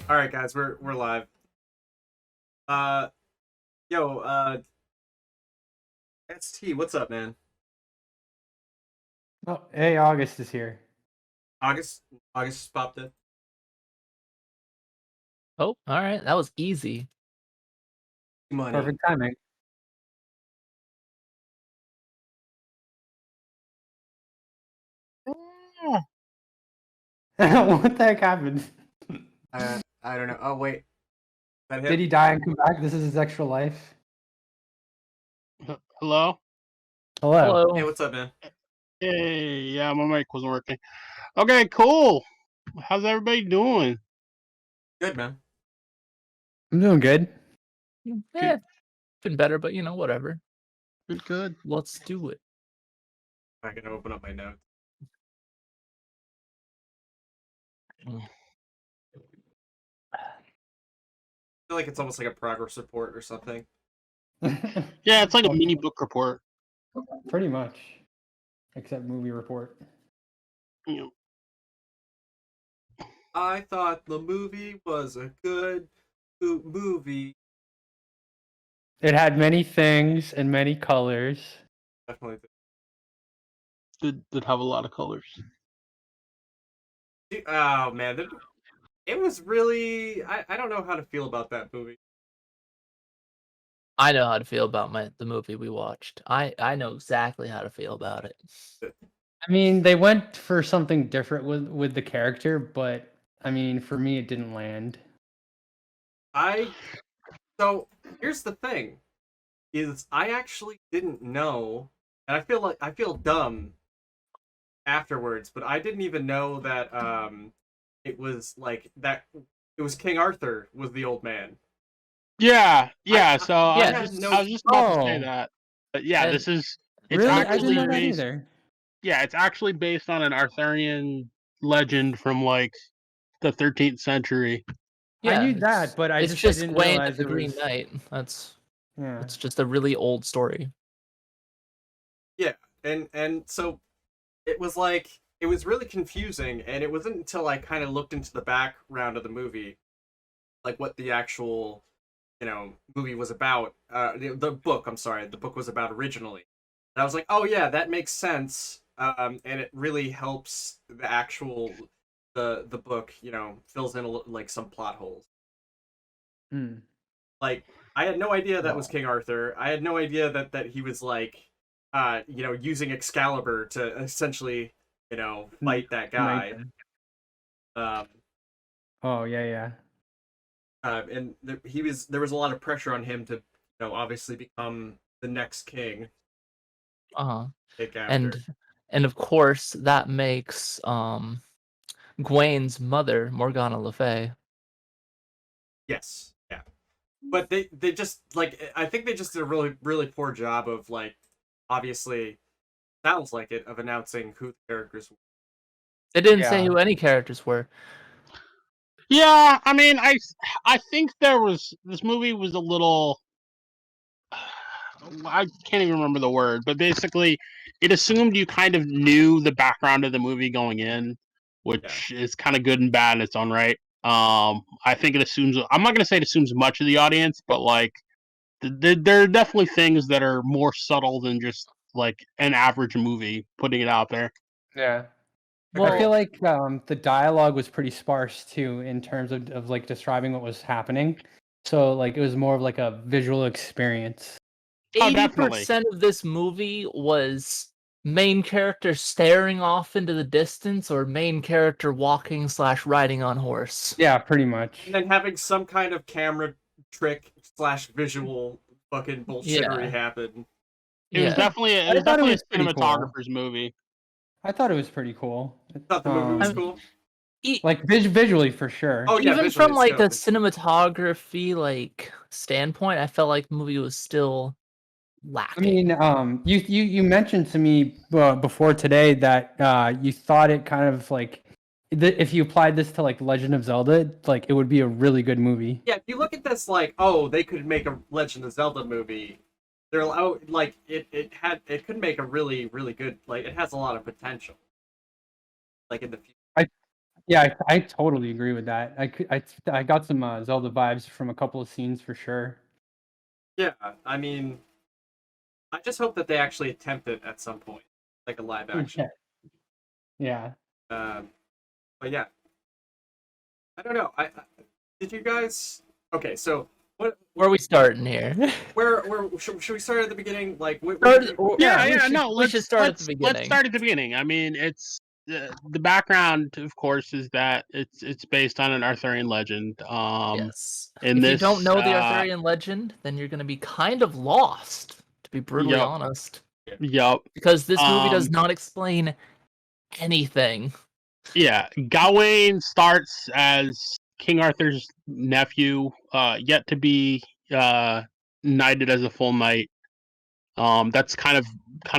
All right, guys, we're live. Uh, yo, ST, what's up, man? Oh, hey, August is here. August, August just popped in. Oh, all right. That was easy. Money. Perfect timing. What the heck happened? I don't know. Oh wait, is that him? Did he die and come back? This is his extra life. Hello? Hello. Hey, Hello. what's up, man? Hey, yeah, my mic wasn't working. Okay, cool. How's everybody doing? Good, man. I'm doing good. Yeah, been better, but whatever. Good. Let's do it. I can open up my notes. I feel like it's almost like a progress report or something. Yeah, it's like a mini book report. Pretty much. Except movie report. You know, I thought the movie was a good movie. It had many things and many colors. Definitely. did have a lot of colors. Oh man, it was really. I don't know how to feel about that movie. I know how to feel about the movie we watched. I know exactly how to feel about it. I mean, they went for something different with the character, but I mean, for me, it didn't land. So here's the thing. Is I actually didn't know, and I feel dumb afterwards, but I didn't even know that it was like that. It was King Arthur was the old man. Yeah. I So I Yeah. had no. I was just about to say Oh, that. But yeah, And it's really? I didn't actually know that based. either. Yeah, it's actually based on an Arthurian legend from like the 13th century. I yeah, knew that, but I it's just I just didn't Gawain and realize the it Green was. Knight. That's Yeah. it's just a really old story. Yeah, and so it was like it was really confusing, and it wasn't until I kind of looked into the background of the movie, like what the actual movie was about. The book, I'm sorry, the book was about originally. And I was like, oh yeah, that makes sense. And it really helps the actual the book, fills in like some plot holes. Hmm. Like I had no idea that was King Arthur. I had no idea that he was like, using Excalibur to essentially, fight that guy. Nice. Um, Oh yeah. and there was a lot of pressure on him to, obviously become the next king. Uh-huh. Take after. And of course that makes Gawain's mother, Morgana Le Fay. Yes, yeah. But they just like I think they just did a really poor job of like obviously sounds like it of announcing who the characters were. They didn't say Yeah. who any characters were. Yeah, I mean, I think this movie was a little. I can't even remember the word, but basically, it assumed you kind of knew the background of the movie going in, which is kind of good and bad in its own right. I think it assumes. I'm not going to say it assumes much of the audience, but like, there are definitely things that are more subtle than just like an average movie putting it out there. Yeah. I feel Well, like the dialogue was pretty sparse too in terms of like describing what was happening. So like it was more of like a visual experience. Oh, definitely. 80% of this movie was main character staring off into the distance or main character walking slash riding on horse. Yeah, pretty much. And then having some kind of camera trick slash visual fucking bullshittery Yeah. happen. It was Yeah. definitely I thought it a was pretty cool. cinematographer's movie. I thought it was pretty cool. Thought the movie was I mean, cool. Like visually for sure. Oh yeah, Even visually from it's like a dope. cinematography like standpoint, I felt like the movie was still I lacking. mean, you mentioned to me before today that you thought it kind of like if you applied this to like Legend of Zelda, like it would be a really good movie. Yeah, if you look at this like, oh, they could make a Legend of Zelda movie. They're like it could make a really good, like, it has a lot of potential. Like in the future. Yeah, I totally agree with that. I got some Zelda vibes from a couple of scenes for sure. Yeah, I mean, I just hope that they actually attempt it at some point, like a live action. Yeah. Um, but yeah, I don't know. Did you guys? Okay, so what? Where are we starting here? Where should we start at the beginning? Like, We should start at the beginning. Let's start at the beginning. I mean, it's the background, of course, is that it's based on an Arthurian legend. Yes. In If you this, don't know the Arthurian legend, then you're going to be kind of lost, to be brutally Yep. honest. Yep. Because this movie does not explain anything. Yeah, Gawain starts as King Arthur's nephew, yet to be knighted as a full knight. That's kind of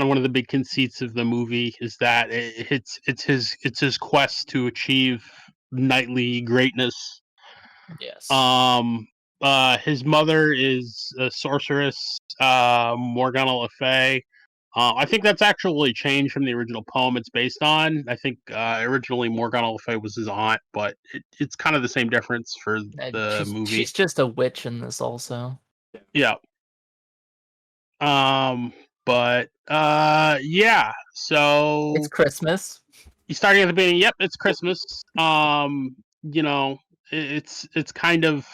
one of the big conceits of the movie is that it's his quest to achieve knightly greatness. Yes. His mother is a sorceress, Morgana Le Fay. I think that's actually changed from the original poem it's based on. I think originally Morgana Le Fay was his aunt, but it's kind of the same difference for the movie. She's just a witch in this also. Yeah. But yeah. So It's Christmas. you starting at the beginning. Yep, it's Christmas. You know, it's kind of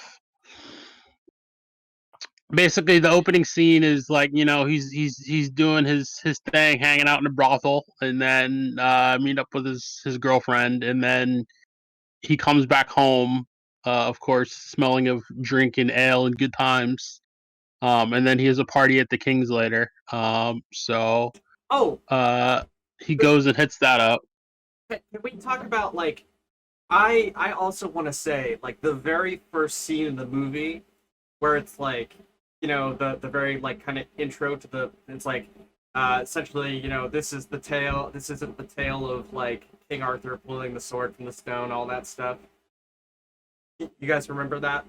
basically the opening scene is like, you know, he's doing his thing, hanging out in a brothel, and then meet up with his girlfriend, and then he comes back home, of course, smelling of drink and ale and good times. And then he has a party at the King's later. So oh, he goes and hits that up. can we talk about like? I also want to say like the very first scene in the movie, where it's like, you know, the very like kind of intro to the. It's like, essentially, you know, this is the tale. This isn't the tale of like King Arthur pulling the sword from the stone, all that stuff. You guys remember that?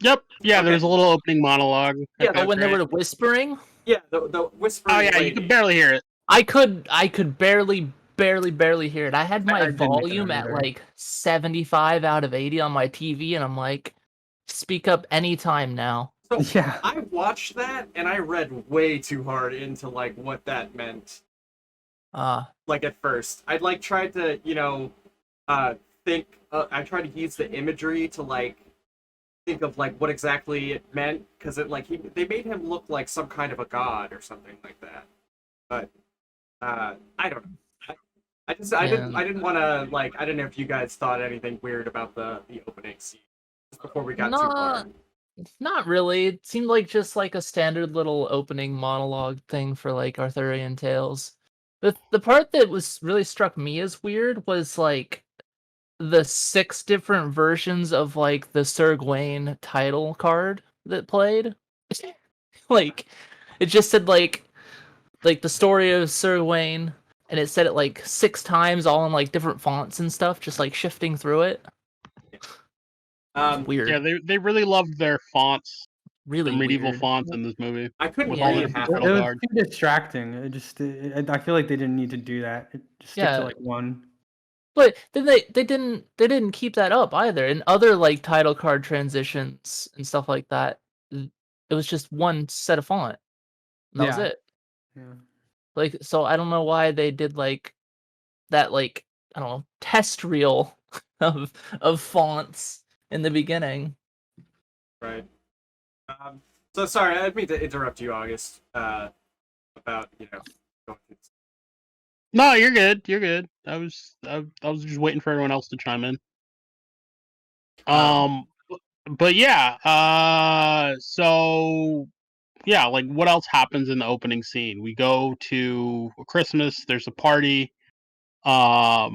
Yep. Yeah, Okay. there's a little opening monologue. Yeah, Oh, when they were whispering? Yeah, the whispering. Oh yeah, lady. you can barely hear it. I could barely hear it. I had I my didn't hear volume that at either. like 75 out of 80 on my TV, and I'm like, speak up anytime now. So Yeah. I watched that and I read way too hard into like what that meant. Like at first, I'd like tried to, you know, think. I tried to use the imagery to like think of like what exactly it meant, because it like they made him look like some kind of a god or something like that. But I don't know. I didn't want to like, I didn't know if you guys thought anything weird about the opening scene just before we got too far. Not really. It seemed like just like a standard little opening monologue thing for like Arthurian tales. The part that was really struck me as weird was like the 6 different versions of like the Sir Gawain title card that played. Like it just said like the story of Sir Gawain, and it said it like 6 times, all in like different fonts and stuff, just like shifting through it. Weird. Yeah, they really loved their fonts, Really the medieval weird. fonts in this movie. I couldn't With all the read different half It of title it. was cards. too distracting. I feel like they didn't need to do that. Just stick Yeah. to like one. But then they didn't keep that up either. In other like title card transitions and stuff like that, it was just one set of font. And that was Yeah. it. Yeah. Like, so I don't know why they did like that, like, I don't know, test reel of fonts in the beginning. Right. So sorry, I didn't mean to interrupt you, August. About, you know, going through this. No, you're good. You're good. I was just waiting for everyone else to chime in. But yeah. So yeah, like what else happens in the opening scene? We go to Christmas. There's a party. I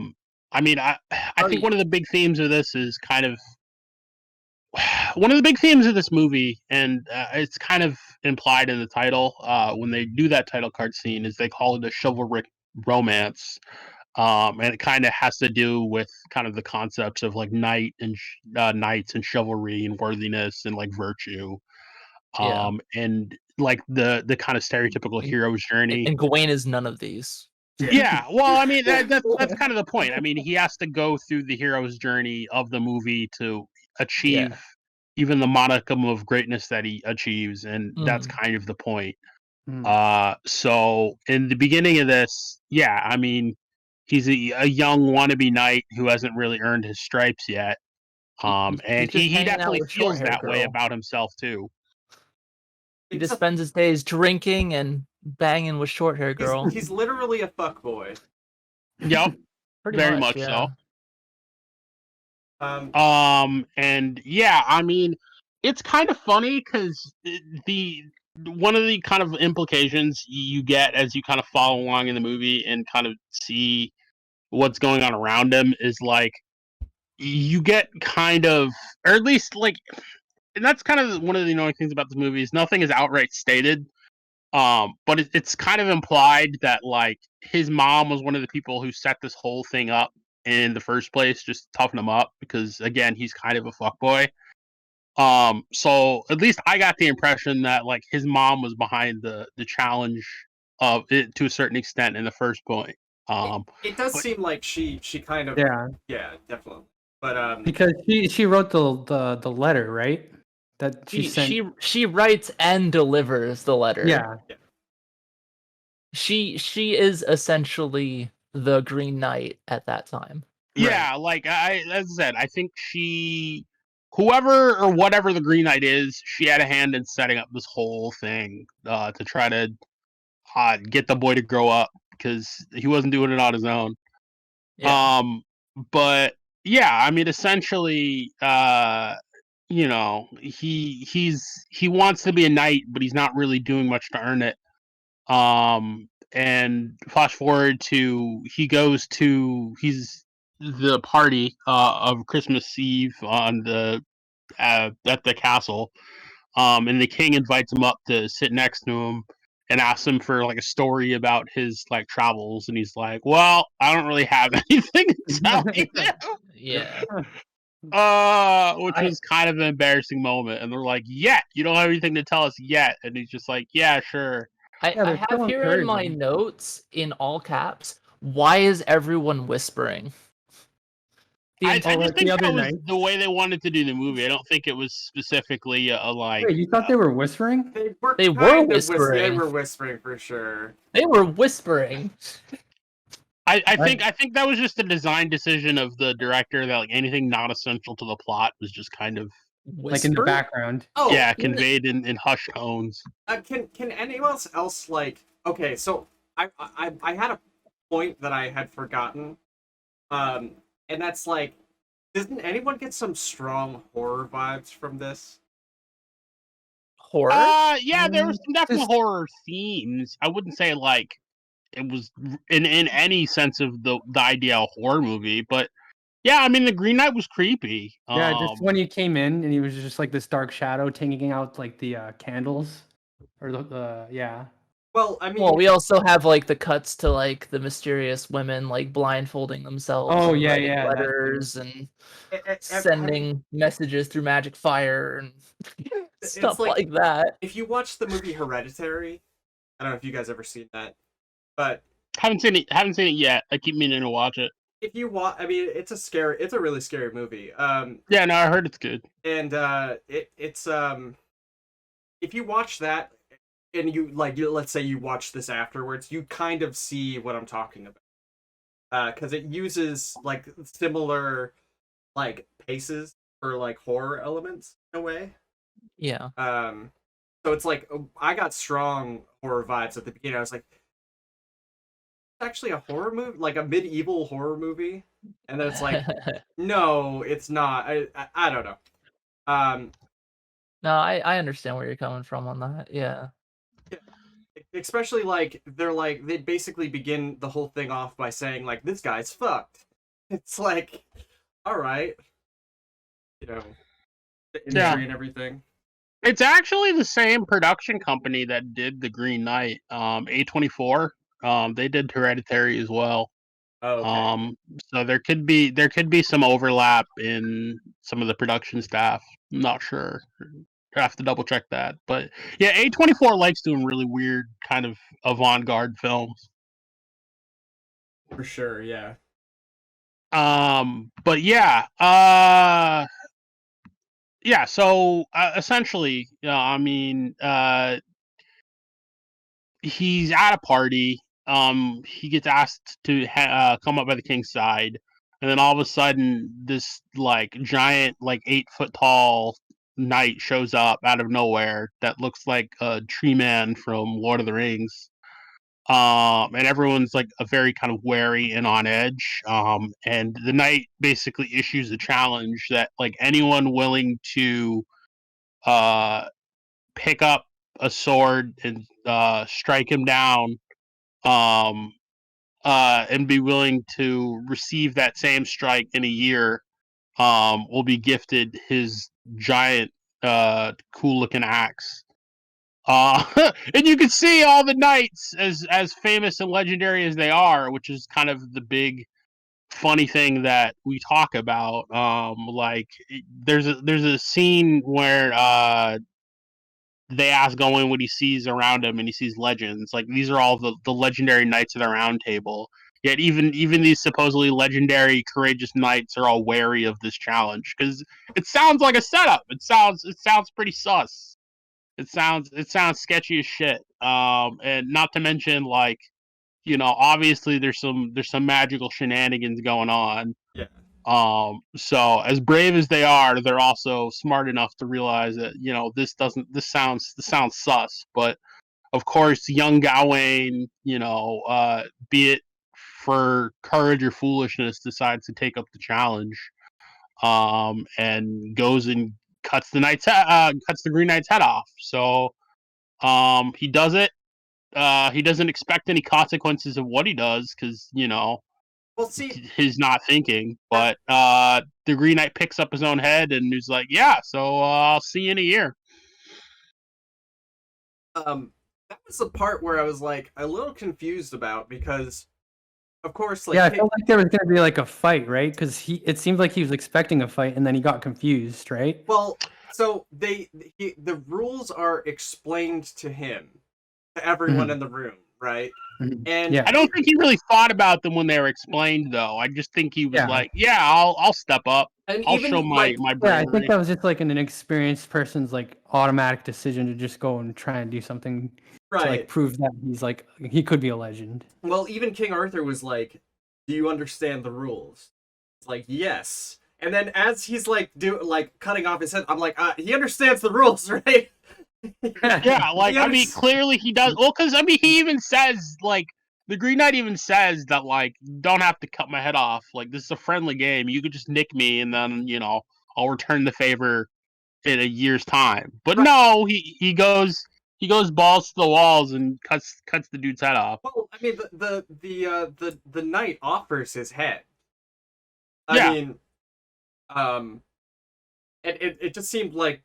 mean, I think one of the big themes of this is kind of one of the big themes of this movie, and it's kind of implied in the title when they do that title card scene, is they call it a chivalric romance. And it kind of has to do with kind of the concepts of like knights and chivalry and worthiness and like virtue. Yeah. And like the kind of stereotypical hero's journey. And Gawain is none of these. Yeah, well, I mean that's kind of the point. I mean, he has to go through the hero's journey of the movie to achieve even the modicum of greatness that he achieves, and that's Mhm. kind of the point. Hmm. So in the beginning of this, yeah, I mean, he's a young wannabe knight who hasn't really earned his stripes yet. He's And just he hanging out definitely with short feels hair that way girl. about himself too. He It's just a, spends his days drinking and banging with short hair girl. he's literally a fuck boy. Yep, Pretty very much, much yeah. so. Um, And yeah, I mean, it's kind of funny because the one of the kind of implications you get as you kind of follow along in the movie and kind of see what's going on around him is like you get kind of, or at least like, and that's kind of one of the annoying things about this movie is nothing is outright stated. But it's kind of implied that like his mom was one of the people who set this whole thing up in the first place, just to toughen him up because again he's kind of a fuckboy. So at least I got the impression that like his mom was behind the challenge of it to a certain extent in the first point. it does But seem like she kind of Yeah, yeah, definitely. But because she wrote the letter, right? That she sent. She writes and delivers the letter. Yeah, She is essentially the Green Knight at that time. yeah, like as I said, I think whoever or whatever the Green Knight is, she had a hand in setting up this whole thing to try to get the boy to grow up because he wasn't doing it on his own. Yeah. But yeah, I mean, essentially, you know, he wants to be a knight, but he's not really doing much to earn it. And flash forward to he's the party of Christmas Eve on the at the castle. And the king invites him up to sit next to him and asks him for like a story about his like travels, and he's like, "Well, I don't really have anything to tell you." Yeah. Which I was kind of an embarrassing moment. And they're like, "Yet you don't have anything to tell us yet," and he's just like, "Yeah, sure." I, yeah, I they're have still here in my encouraging. notes in all caps, why is everyone whispering? The I Oh, entire just like the think other that was night. the way they wanted to do the movie. I don't think it was specifically a like. Wait, you thought they were whispering? They were kind of they whispering. were whispering for sure. They were whispering. I think that was just a design decision of the director that like anything not essential to the plot was just kind of Like in the Whisper? background. Oh, conveyed in hushed tones. can anyone else like? Okay, so I had a point that I had forgotten, um, and that's like, doesn't anyone get some strong horror vibes from this? Horror? Yeah, there were some definite Just horror themes. I wouldn't say like it was in any sense of the ideal horror movie, but yeah, I mean the Green Knight was creepy. yeah, just when he came in and he was just like this dark shadow taking out like the candles or the yeah. Well, I mean, Well, we also have like the cuts to like the mysterious women like blindfolding themselves Oh and yeah, writing yeah, that too. letters and have sending messages through magic fire and stuff like- like that. if you watch the movie Hereditary, I don't know if you guys ever seen that, but Haven't seen it yet. I keep meaning to watch it. if you watch, I mean, it's a really scary movie. Yeah, no, I heard it's good. And it's if you watch that and let's say you watch this afterwards, you kind of see what I'm talking about. Because it uses like similar like paces for like horror elements in a way. Yeah. So it's like I got strong horror vibes at the beginning. I was like, it's actually a horror movie, like a medieval horror movie, and then it's like, no, it's not. I don't know. No, I understand where you're coming from on that. Yeah. Especially like they basically begin the whole thing off by saying like this guy's fucked. It's like, all right, you know, the imagery and everything. It's actually the same production company that did the Green Knight, A24. They did Hereditary as well. Oh, okay. So there could be some overlap in some of the production staff. I'm not sure. I have to double check that. But yeah, A24 likes doing really weird kind of avant-garde films. For sure, yeah. But yeah, yeah. So essentially, I mean, he's at a party. He gets asked to come up by the king's side, and then all of a sudden, this like giant, like 8 foot tall knight shows up out of nowhere that looks like a tree man from Lord of the Rings. And everyone's like a very kind of wary and on edge. And the knight basically issues a challenge that like anyone willing to uh pick up a sword and strike him down, um, and be willing to receive that same strike in a year, will be gifted his giant, cool looking axe. And you can see all the knights, as famous and legendary as they are, which is kind of the big funny thing that we talk about. Like there's a scene where they ask Owen what he sees around him, and he sees legends. Like these are all the legendary knights of the Round Table. Yet even these supposedly legendary, courageous knights are all wary of this challenge because it sounds like a setup. It sounds pretty sus. It sounds sketchy as shit. And not to mention like, obviously there's some magical shenanigans going on. Yeah. So as brave as they are, they're also smart enough to realize that, this sounds sus. But of course, young Gawain, be it for courage or foolishness, decides to take up the challenge. And goes and cuts the Green Knight's head off. So, he does it. He doesn't expect any consequences of what he does because, Well, see, he's not thinking. But the Green Knight picks up his own head and he's like, "Yeah, so I'll see you in a year." that was the part where I was like a little confused about because, of course, like Yeah, I felt like there was gonna be like a fight, right? Because it seemed like he was expecting a fight, and then he got confused, right? well, so the rules are explained to him, to everyone Mhm. in the room, right? Mhm. And Yeah. I don't think he really thought about them when they were explained, though. I just think he was Yeah. like, "Yeah, I'll step up. and I'll even show my like my Yeah, I bravery." think that was just like an inexperienced person's like automatic decision to just go and try and do something to like right. prove that he's like he could be a legend. Well, even King Arthur was like, "Do you understand the rules?" It's like, "Yes." And then as he's like cutting off his head, I'm like, "He understands the rules, right?" Yeah, like He I mean, unders- clearly he does. Well, because I mean, he even says like the Green Knight even says that like you don't have to cut my head off. Like this is a friendly game. You could just nick me, and then I'll return the favor in a year's time. But Right. no, he goes balls to the walls and cuts the dude's head off. Well, I mean, the knight offers his head. I Yeah. mean, um, and it just seemed like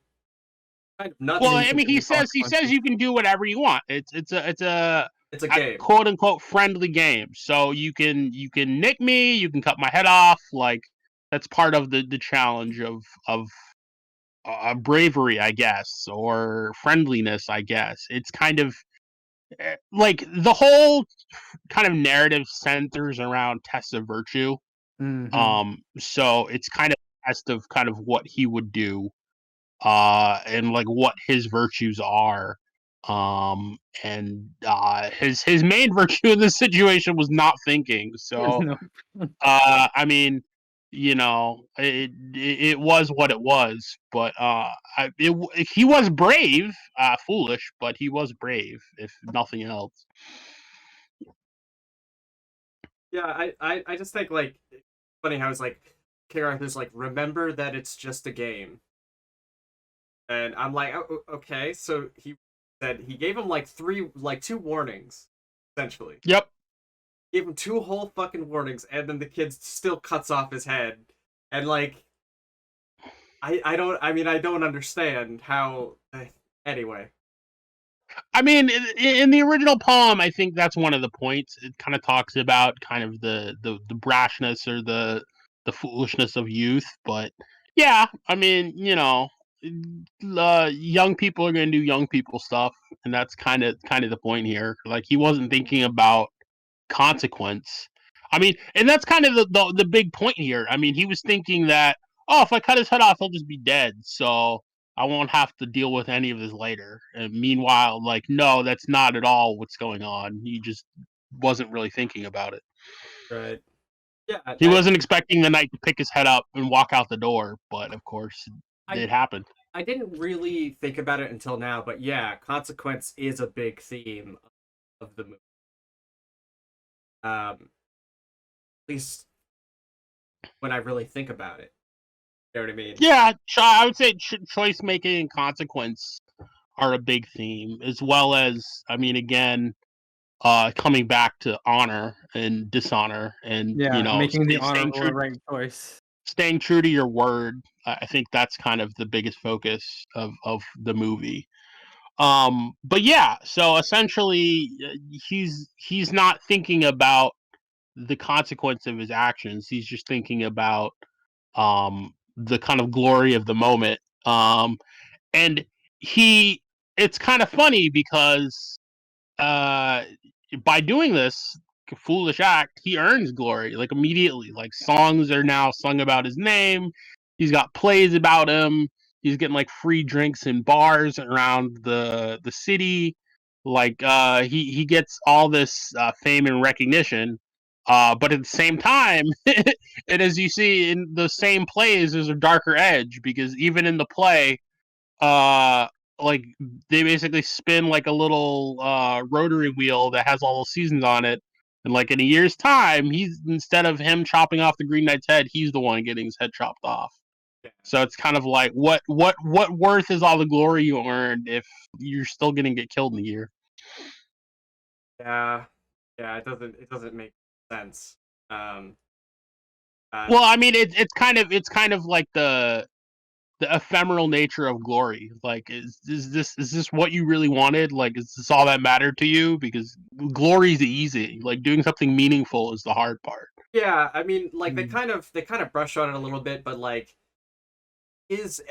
kind of nuts. Well, Didn't I think mean, of he the says consequences. you can do whatever you want. It's a It's a game. quote unquote friendly game. So you can nick me, you can cut my head off. Like that's part of the challenge of bravery, I guess, or friendliness, I guess. It's kind of like the whole kind of narrative centers around tests of virtue. Mhm. So it's kind of a test of kind of what he would do, and like what his virtues are. And his main virtue in this situation was not thinking. So No. I mean, it was what it was, but he was brave, foolish, but he was brave, if nothing else. Yeah, I just think like funny how it's like King Arthur's like, remember that it's just a game, and I'm like, okay. So he said he gave him like two warnings, essentially. Yep. Gave him two whole fucking warnings, and then the kid still cuts off his head, and like, I don't understand how. Anyway, I mean, in the original poem, I think that's one of the points. It kind of talks about kind of the brashness or the foolishness of youth. But yeah, I mean, young people are going to do young people stuff, and that's kind of the point here. Like he wasn't thinking about consequence. I mean, and that's kind of the big point here. I mean, he was thinking that, oh, if I cut his head off, he'll just be dead, so I won't have to deal with any of this later. And meanwhile, like, no, that's not at all what's going on. He just wasn't really thinking about it. Right. Yeah. He wasn't expecting the knight to pick his head up and walk out the door, but of course, it happened. I didn't really think about it until now, but yeah, consequence is a big theme of the movie. At least when I really think about it. You know what I mean? Yeah, I would say choice making and consequence are a big theme, as well as, I mean, again, coming back to honor and dishonor, and Yeah, making the staying honorable true, right choice. staying true to your word. I think that's kind of the biggest focus of the movie. But yeah, so essentially, he's not thinking about the consequence of his actions. He's just thinking about the kind of glory of the moment. And it's kind of funny because by doing this foolish act, he earns glory like immediately. Like songs are now sung about his name. He's got plays about him. He's getting like free drinks in bars around the city. Like he gets all this fame and recognition. But at the same time, and as you see in the same plays, there's a darker edge because even in the play, uh, like they basically spin like a little rotary wheel that has all the seasons on it, and like in a year's time, he's instead of him chopping off the Green Knight's head, he's the one getting his head chopped off. So it's kind of like what worth is all the glory you earned if you're still gonna get killed in a year? Yeah. Yeah, it doesn't make sense. Well, I mean, it's kind of like the ephemeral nature of glory. Like, is this what you really wanted? Like, is this all that mattered to you? Because glory is easy. Like, doing something meaningful is the hard part. Yeah, I mean, like Mm. they kind of brush on it a little bit, but like, is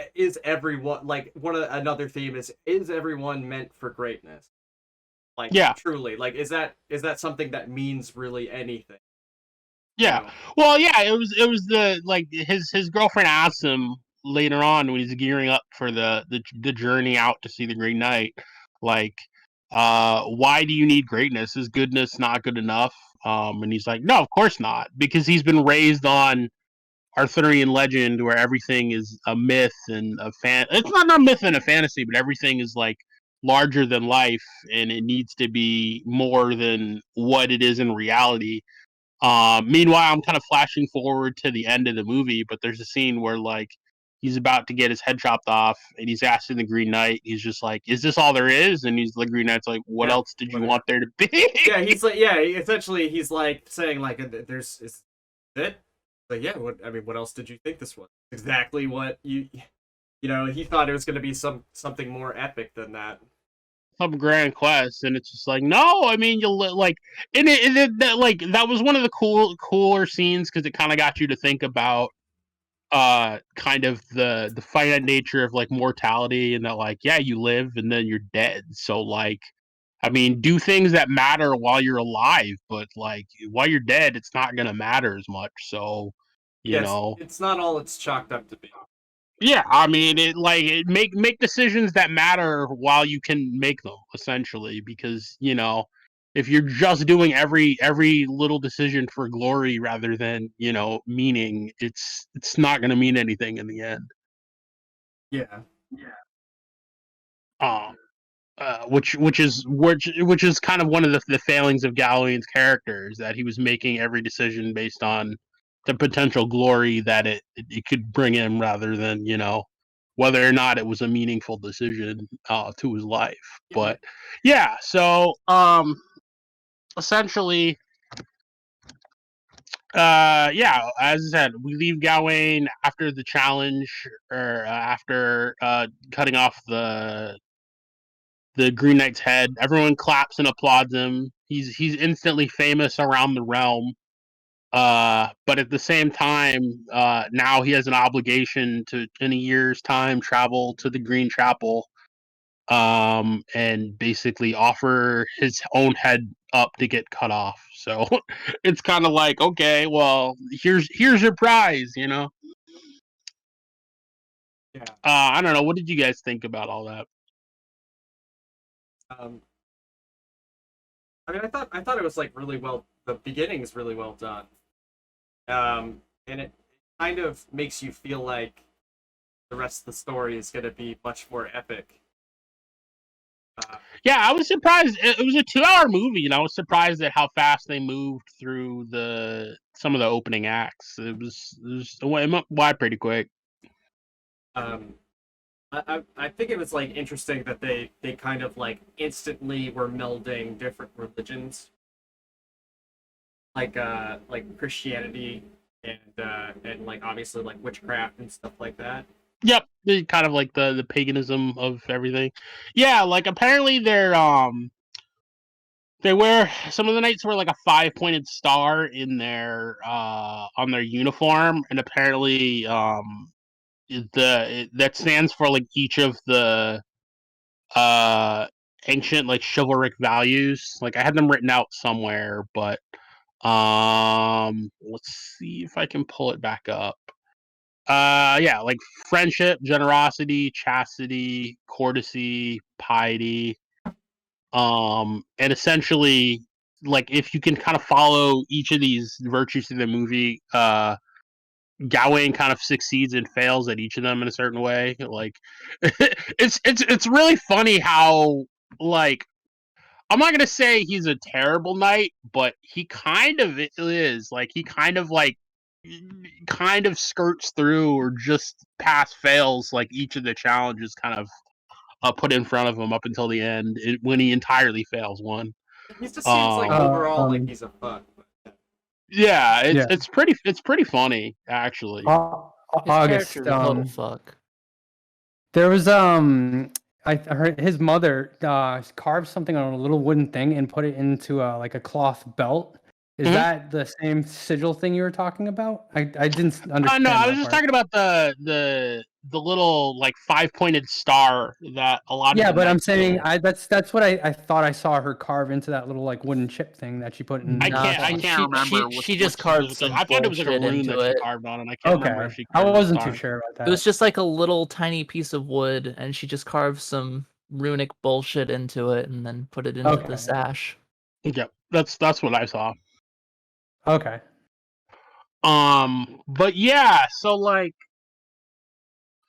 everyone like another theme is everyone meant for greatness? Like, Yeah, truly, like, is that something that means really anything? yeah. You know? Well, yeah. It was the like his girlfriend asked him later on when he's gearing up for the journey out to see the Green Knight, like, why do you need greatness? Is goodness not good enough? And he's like, no, of course not, because he's been raised on Arthurian legend where everything is a myth and a fan. It's not a myth and a fantasy, but everything is like larger than life, and it needs to be more than what it is in reality. Meanwhile, I'm kind of flashing forward to the end of the movie, but there's a scene where like he's about to get his head chopped off, and he's asking the Green Knight. He's just like, "Is this all there is?" And the Green Knight's like, "What Yeah, else did you what want there to be?" yeah, he's like, yeah, essentially, he's like saying like, there's is it? Like, yeah, what I mean, what else did you think this was? Exactly what you know, he thought it was going to be something more epic than that. Some grand quest, and it's just like, no, I mean, like, and that like that was one of the cooler scenes because it kind of got you to think about kind of the finite nature of like mortality, and that like, yeah, you live and then you're dead, so like, I mean, do things that matter while you're alive, but like while you're dead, it's not gonna matter as much. So, you Yes, know, it's not all it's chalked up to be. yeah, I mean, make decisions that matter while you can make them, essentially, because if you're just doing every little decision for glory rather than meaning, it's not going to mean anything in the end. Yeah. Um, which is kind of one of the failings of Gawain's character, is that he was making every decision based on the potential glory that it could bring him, rather than whether or not it was a meaningful decision to his life. But yeah, so essentially, yeah, as I said, we leave Gawain after the challenge, or after cutting off the Green Knight's head. Everyone claps and applauds him. He's instantly famous around the realm. But at the same time, now he has an obligation to, in a year's time, travel to the Green Chapel and basically offer his own head up to get cut off. So it's kind of like, okay, well, here's your prize, you know. Yeah. I don't know. What did you guys think about all that? Um, I mean, I thought it was like really well. The beginning is really well done. And it kind of makes you feel like the rest of the story is going to be much more epic. Yeah, I was surprised. It was a 2-hour movie, and I was surprised at how fast they moved through some of the opening acts. It went by pretty quick. Um, I think it was like interesting that they kind of like instantly were melding different religions, like Christianity and like obviously like witchcraft and stuff like that. Yep, kind of like the paganism of everything. Yeah, like apparently they wear some of the knights wear like a 5-pointed star in their on their uniform, and apparently that stands for like each of the uh ancient like chivalric values. Like I had them written out somewhere, but let's see if I can pull it back up. Yeah, like friendship, generosity, chastity, courtesy, piety, and essentially like if you can kind of follow each of these virtues through the movie, Gawain kind of succeeds and fails at each of them in a certain way. Like it's really funny how, like, I'm not gonna say he's a terrible knight, but he kind of is. Like he kind of skirts through or just pass fails like each of the challenges kind of put in front of him up until the end when he entirely fails one. He just seems like overall like he's a fuck. Yeah, Yeah. it's pretty funny actually. His August. character's a total fuck. There was I heard his mother carved something on a little wooden thing and put it into like a cloth belt. Is Mhm. that the same sigil thing you were talking about? I didn't understand. No, I that was just part. talking about the little like 5-pointed star that a lot of Yeah, the but I'm knights saying wear. that's what I thought I saw her carve into that little like wooden chip thing that she put in. I Nah, can't remember. she just carved some I thought it was like a bullshit rune into that she it. carved on, and I can't remember if Okay, she I carved the wasn't too star. sure about that. It was just like a little tiny piece of wood, and she just carved some runic bullshit into it, and then put it into Okay. the sash. Yeah, that's what I saw. Okay. But yeah, so like,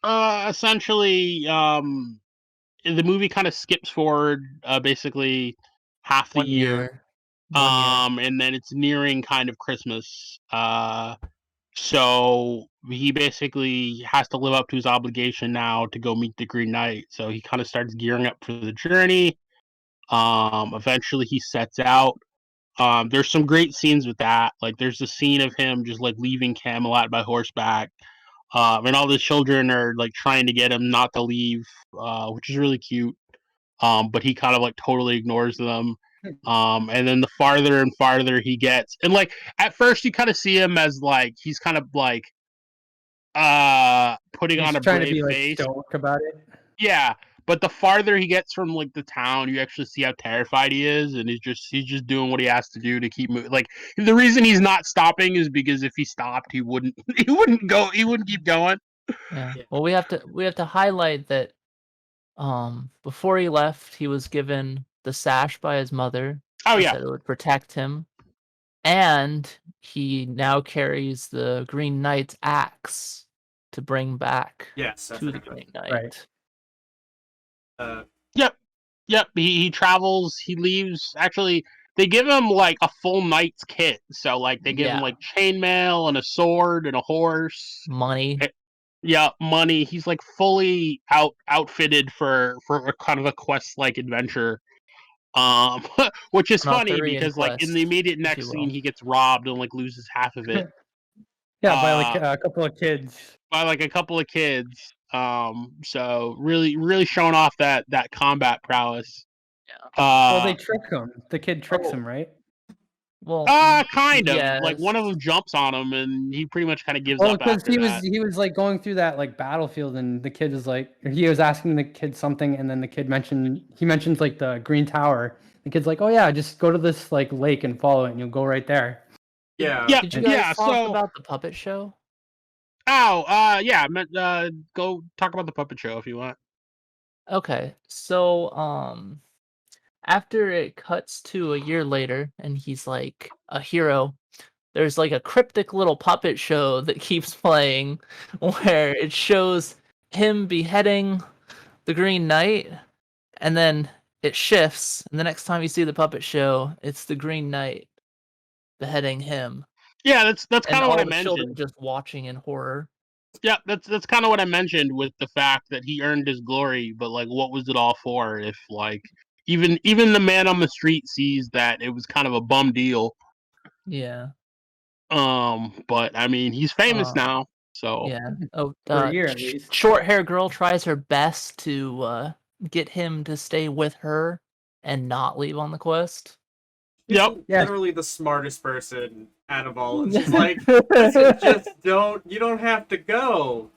essentially, the movie kind of skips forward, basically half the 1 year, year. 1 year. and then it's nearing kind of Christmas. So he basically has to live up to his obligation now to go meet the Green Knight. So he kind of starts gearing up for the journey. Eventually he sets out. There's some great scenes with that. Like there's a scene of him just like leaving Camelot by horseback. And all the children are like trying to get him not to leave, which is really cute. But he kind of like totally ignores them. And then the farther and farther he gets, and like at first you kind of see him as like he's kind of like putting He's on a trying to brave be like face. stoic about it. Yeah, but the farther he gets from like the town, you actually see how terrified he is, and he's just doing what he has to do to keep moving. Like the reason he's not stopping is because if he stopped, he wouldn't he wouldn't keep going. Yeah. Yeah. Well, we have to highlight that before he left, he was given the sash by his mother. Oh She yeah, said it would protect him. And he now carries the Green Knight's axe to bring back Yes, I to the forgot. Green Knight. Right. Yep. He travels. He leaves. Actually, they give him like a full knight's kit. So like they give him Yeah. like chainmail and a sword and a horse. Money. Yeah, money. He's like fully outfitted for a kind of a quest like adventure. Which is An funny Arthurian because like in the quest, immediate if you next scene will. he gets robbed and like loses half of it Yeah, by like uh, a couple of kids. by like a couple of kids. So really showing off that Yeah. Well, they Uh, trick him. The kid tricks Oh, him, right? Well, Kind of. Like one of yes. them jumps on him, and he pretty much kind of gives Well, up because after he that. was like going through that like battlefield, and the kid is like, he was asking the kid something, and then the kid mentions like the Green Tower. The kid's like, oh yeah, just go to this like lake and follow it, and you'll go right there. Yeah. Yeah, Did you And- guys yeah. talk So, about the puppet show? yeah. Go talk about the puppet show if you want. Okay, so after it cuts to a year later and he's like a hero, there's like a cryptic little puppet show that keeps playing where it shows him beheading the Green Knight, and then it shifts, and the next time you see the puppet show, it's the Green Knight beheading him, Yeah, that's and kind of what all I the children mentioned. just watching in horror. Yeah, that's kind of what I mentioned with the fact that he earned his glory, but like, what was it all for? If like even the man on the street sees that it was kind of a bum deal. Yeah. But I mean, he's famous now, so Yeah. Oh, For a year at least. short hair girl tries her best to get him to stay with her and not leave on the quest. She's Yep. Yeah. literally the smartest person out of all. And she's like, just you don't have to go.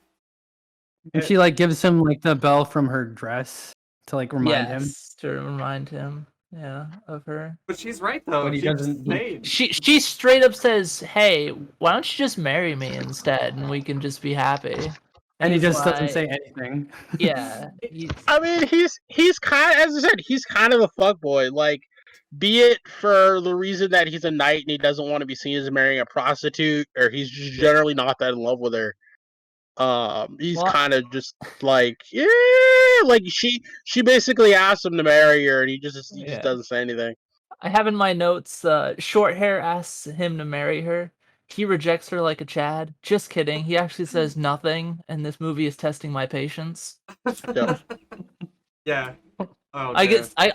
And she like gives him like the bell from her dress to like remind him. Yes, to remind him, yeah, of her. But she's right though. But he She just doesn't- stayed. She straight up says, "Hey, why don't you just marry me instead, and we can just be happy?" And he he's just doesn't like- say anything. Yeah. I mean, he's kind of, as I said, he's kind of a fuckboy. Like, be it for the reason that he's a knight and he doesn't want to be seen as marrying a prostitute, or he's just generally not that in love with her. He's Well- kind of just like, yeah, like she basically asked him to marry her, and he just Yeah. doesn't say anything. I have in my notes, short hair asks him to marry her. He rejects her like a Chad. Just kidding. He actually says nothing, and this movie is testing my patience. Yeah. Yeah. Oh,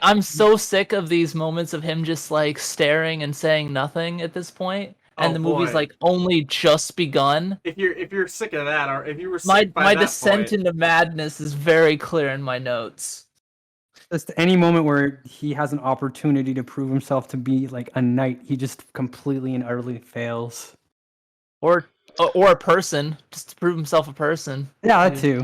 I'm so sick of these moments of him just like staring and saying nothing at this point, and Oh, the movie's boy. like only just begun. If you're sick of that, or if you were My sick by my that descent point, into madness is very clear in my notes. Just any moment where he has an opportunity to prove himself to be like a knight, he just completely and utterly fails. Or a person, just to prove himself a person. Yeah, that too.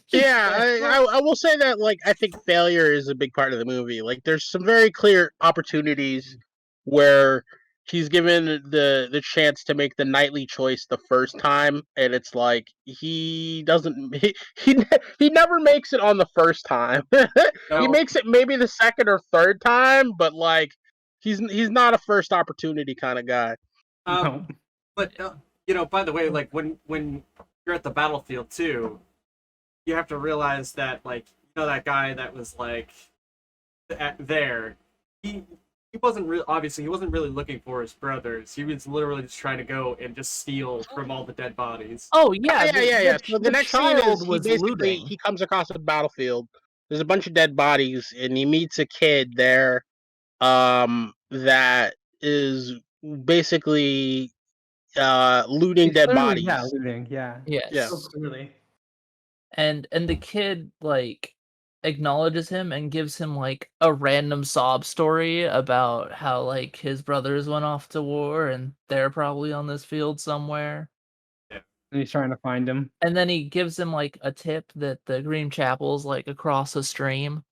Yeah, I will say that, like, I think failure is a big part of the movie. Like, there's some very clear opportunities where he's given the chance to make the knightly choice the first time, and it's like he doesn't he never makes it on the first time. He No. makes it maybe the second or third time, but like he's not a first opportunity kind of guy. No. But by the way, like when you're at the battlefield too, you have to realize that like that guy that was like there, he wasn't really obviously he wasn't really looking for his brothers. He was literally just trying to go and just steal from all the dead bodies. Oh yeah, Yeah. So the next scene is he was basically looting. he comes across a battlefield. There's a bunch of dead bodies, and he meets a kid there, that is basically looting He's dead clearly- bodies. Yeah, looting. Yeah. Yes. Yeah. So clearly. And the kid like acknowledges him and gives him like a random sob story about how like his brothers went off to war and they're probably on this field somewhere. And he's trying to find him. And then he gives him like a tip that the Green Chapel's like across a stream.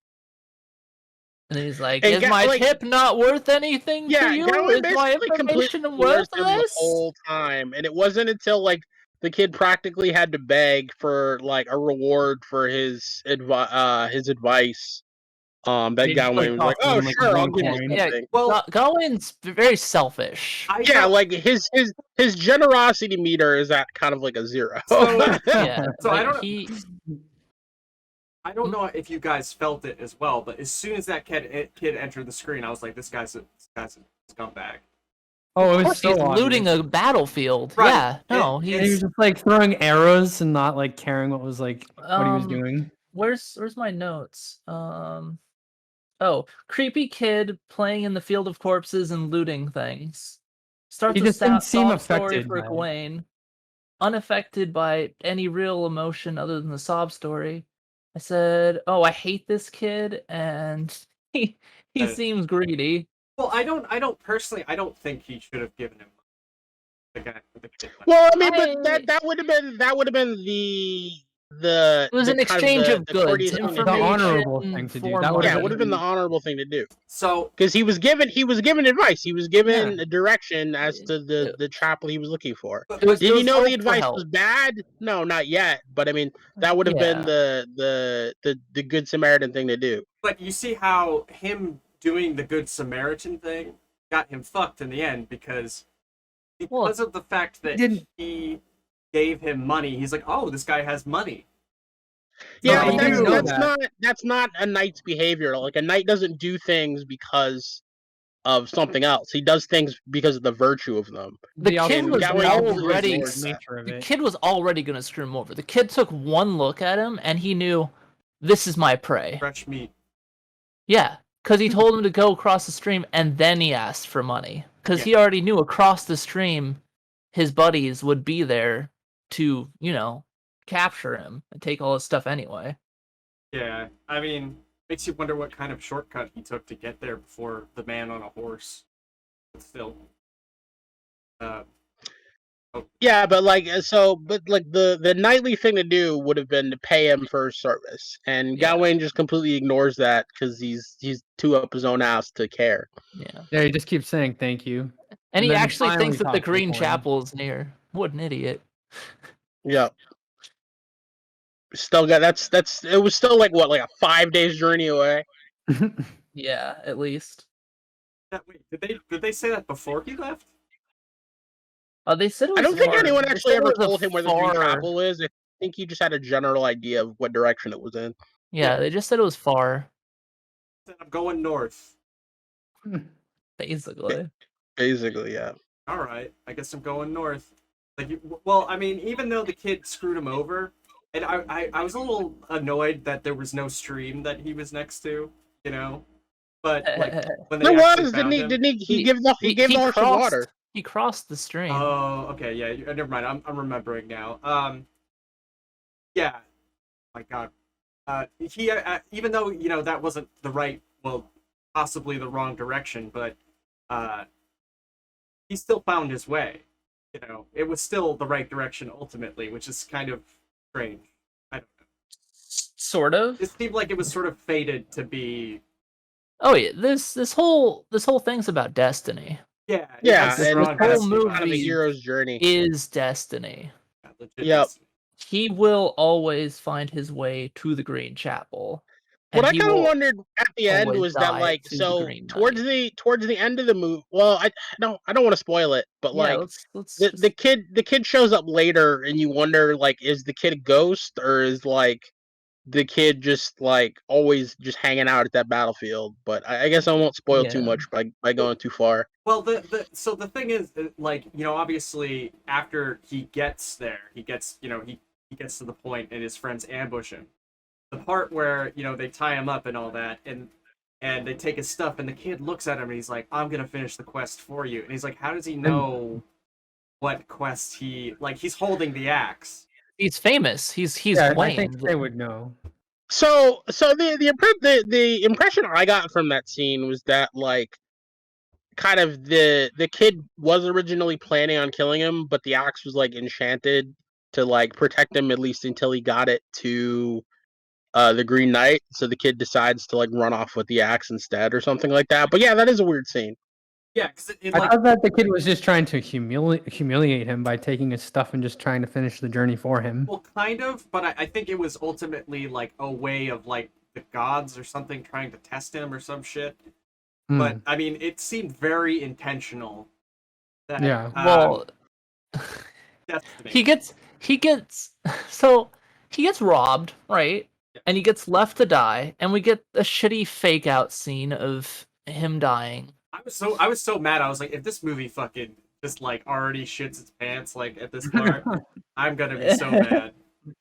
And he's like, And "Is my like- tip not worth anything to Yeah, you? Gowan Is my basically information completely ignored him the worthless?" whole time, and it wasn't until like the kid practically had to beg for like a reward for his advice. That He Gowan just, was like, like, tossed "Oh, him, like, sure, I'll one give you coin. Yeah, something." Well, Gawain's very selfish. Yeah, like his generosity meter is at kind of like a 0. So- Yeah. So I like, don't- I don't know if you guys felt it as well, but as soon as that kid entered the screen, I was like, this guy's a scumbag. Oh, it Of was course so he's obvious. looting a battlefield. Right. Yeah. No, And And he he's was just like throwing arrows and not like caring what was like what he was doing. Where's my notes? Oh, creepy kid playing in the field of corpses and looting things. Starts He a just didn't seem sob story affected for by it. Gawain, unaffected by any real emotion other than the sob story. I said, "Oh, I hate this kid," and he Uh, seems greedy. Well, I don't personally. I don't think he should have given him the guy the kid money. Well, I mean, but I- that would have been It was the an kind exchange the, of the goods, courteous thing to The information, do. honorable thing to do. That for would've Yeah, it money. would have been the honorable thing to do. So Because he was given advice. He was given Yeah. a direction as to It- the chapel he was looking for. but, It was, Did it he was know hope the for advice help. was bad? No, not yet. But I mean, that would have been Yeah. the good Samaritan thing to do. but you see how him doing the good Samaritan thing got him fucked in the end because Well, of the fact that didn't- he gave him money. He's like, oh, this guy has money. Yeah, he but didn't know that's not a knight's behavior. Like a knight doesn't do things because of something else. He does things because of the virtue of them. The also- kid was Galway already ignores that. nature of the it. kid was already gonna screw him over. The kid took one look at him and he knew this is my prey. Fresh meat. Yeah, because he told him to go across the stream and then he asked for money. Because he already knew across the stream his buddies would be there to, capture him and take all his stuff anyway. Yeah, I mean, makes you wonder what kind of shortcut he took to get there before the man on a horse. But still, Yeah, but the knightly thing to do would have been to pay him for his service, and Yeah. Gawain just completely ignores that because he's too up his own ass to care. Yeah. Yeah, he just keeps saying thank you. And And he then actually finally thinks that the talks to Green the coin. Chapel is near. What an idiot. Yeah. Still got it was still like a 5 days journey away. Yeah, at least. wait, did they say that before he left? They said it was I don't think far. anyone They actually said it ever was a told him where the Green far- Chapel is. I think he just had a general idea of what direction it was in. Yeah, they just said it was far, Said, I'm going north. basically. Basically, yeah. All right, I guess I'm going north. Well, I mean, even though the kid screwed him over, and I was a little annoyed that there was no stream that he was next to, But like when they There actually was, found him, didn't he? He gave the horse some water. He crossed the stream. Oh, okay, yeah. Never mind. I'm remembering now. Yeah. My God. He even though that wasn't the right, well, possibly the wrong direction, but he still found his way. It was still the right direction ultimately, which is kind of strange. I don't know. Sort of. It seemed like it was sort of fated to be. Oh yeah, this whole thing's about destiny. Yeah. Yeah, it's and strong this whole destiny. movie- Kind of the hero's journey. Is destiny. Yeah, legit Yep. destiny. He will always find his way to the Green Chapel. What and I he kind of will- wondered at the end always was that die to the Green towards the end of the movie. Well, I don't want to spoil it, but Yeah, like let's the kid shows up later, and you wonder is the kid a ghost or is the kid just always just hanging out at that battlefield? But I guess I won't spoil too Yeah. much by going too far. Well, so the thing is, obviously after he gets there, he gets to the point and his friends ambush him. The part where they tie him up and all that, and they take his stuff, and the kid looks at him and he's like, "I'm gonna finish the quest for you." And he's like, "How does he know what quest he's holding the axe?" He's famous. He's Yeah, I claimed. think they would know. So the impression I got from that scene was that kind of the kid was originally planning on killing him, but the axe was enchanted to protect him at least until he got it to the Green Knight. So the kid decides to run off with the axe instead or something like that. But yeah, that is a weird scene. Yeah, because I thought that the kid was just trying to humiliate him by taking his stuff and just trying to finish the journey for him. well, kind of, but I think it was ultimately a way of the gods or something trying to test him or some shit. Hmm. But I mean, it seemed very intentional. That, Yeah. Well, destiny. he gets robbed, right? Yeah. And he gets left to die, and we get a shitty fake out scene of him dying. I was so mad. I was like, if this movie fucking just already shits its pants at this part, I'm gonna be so mad.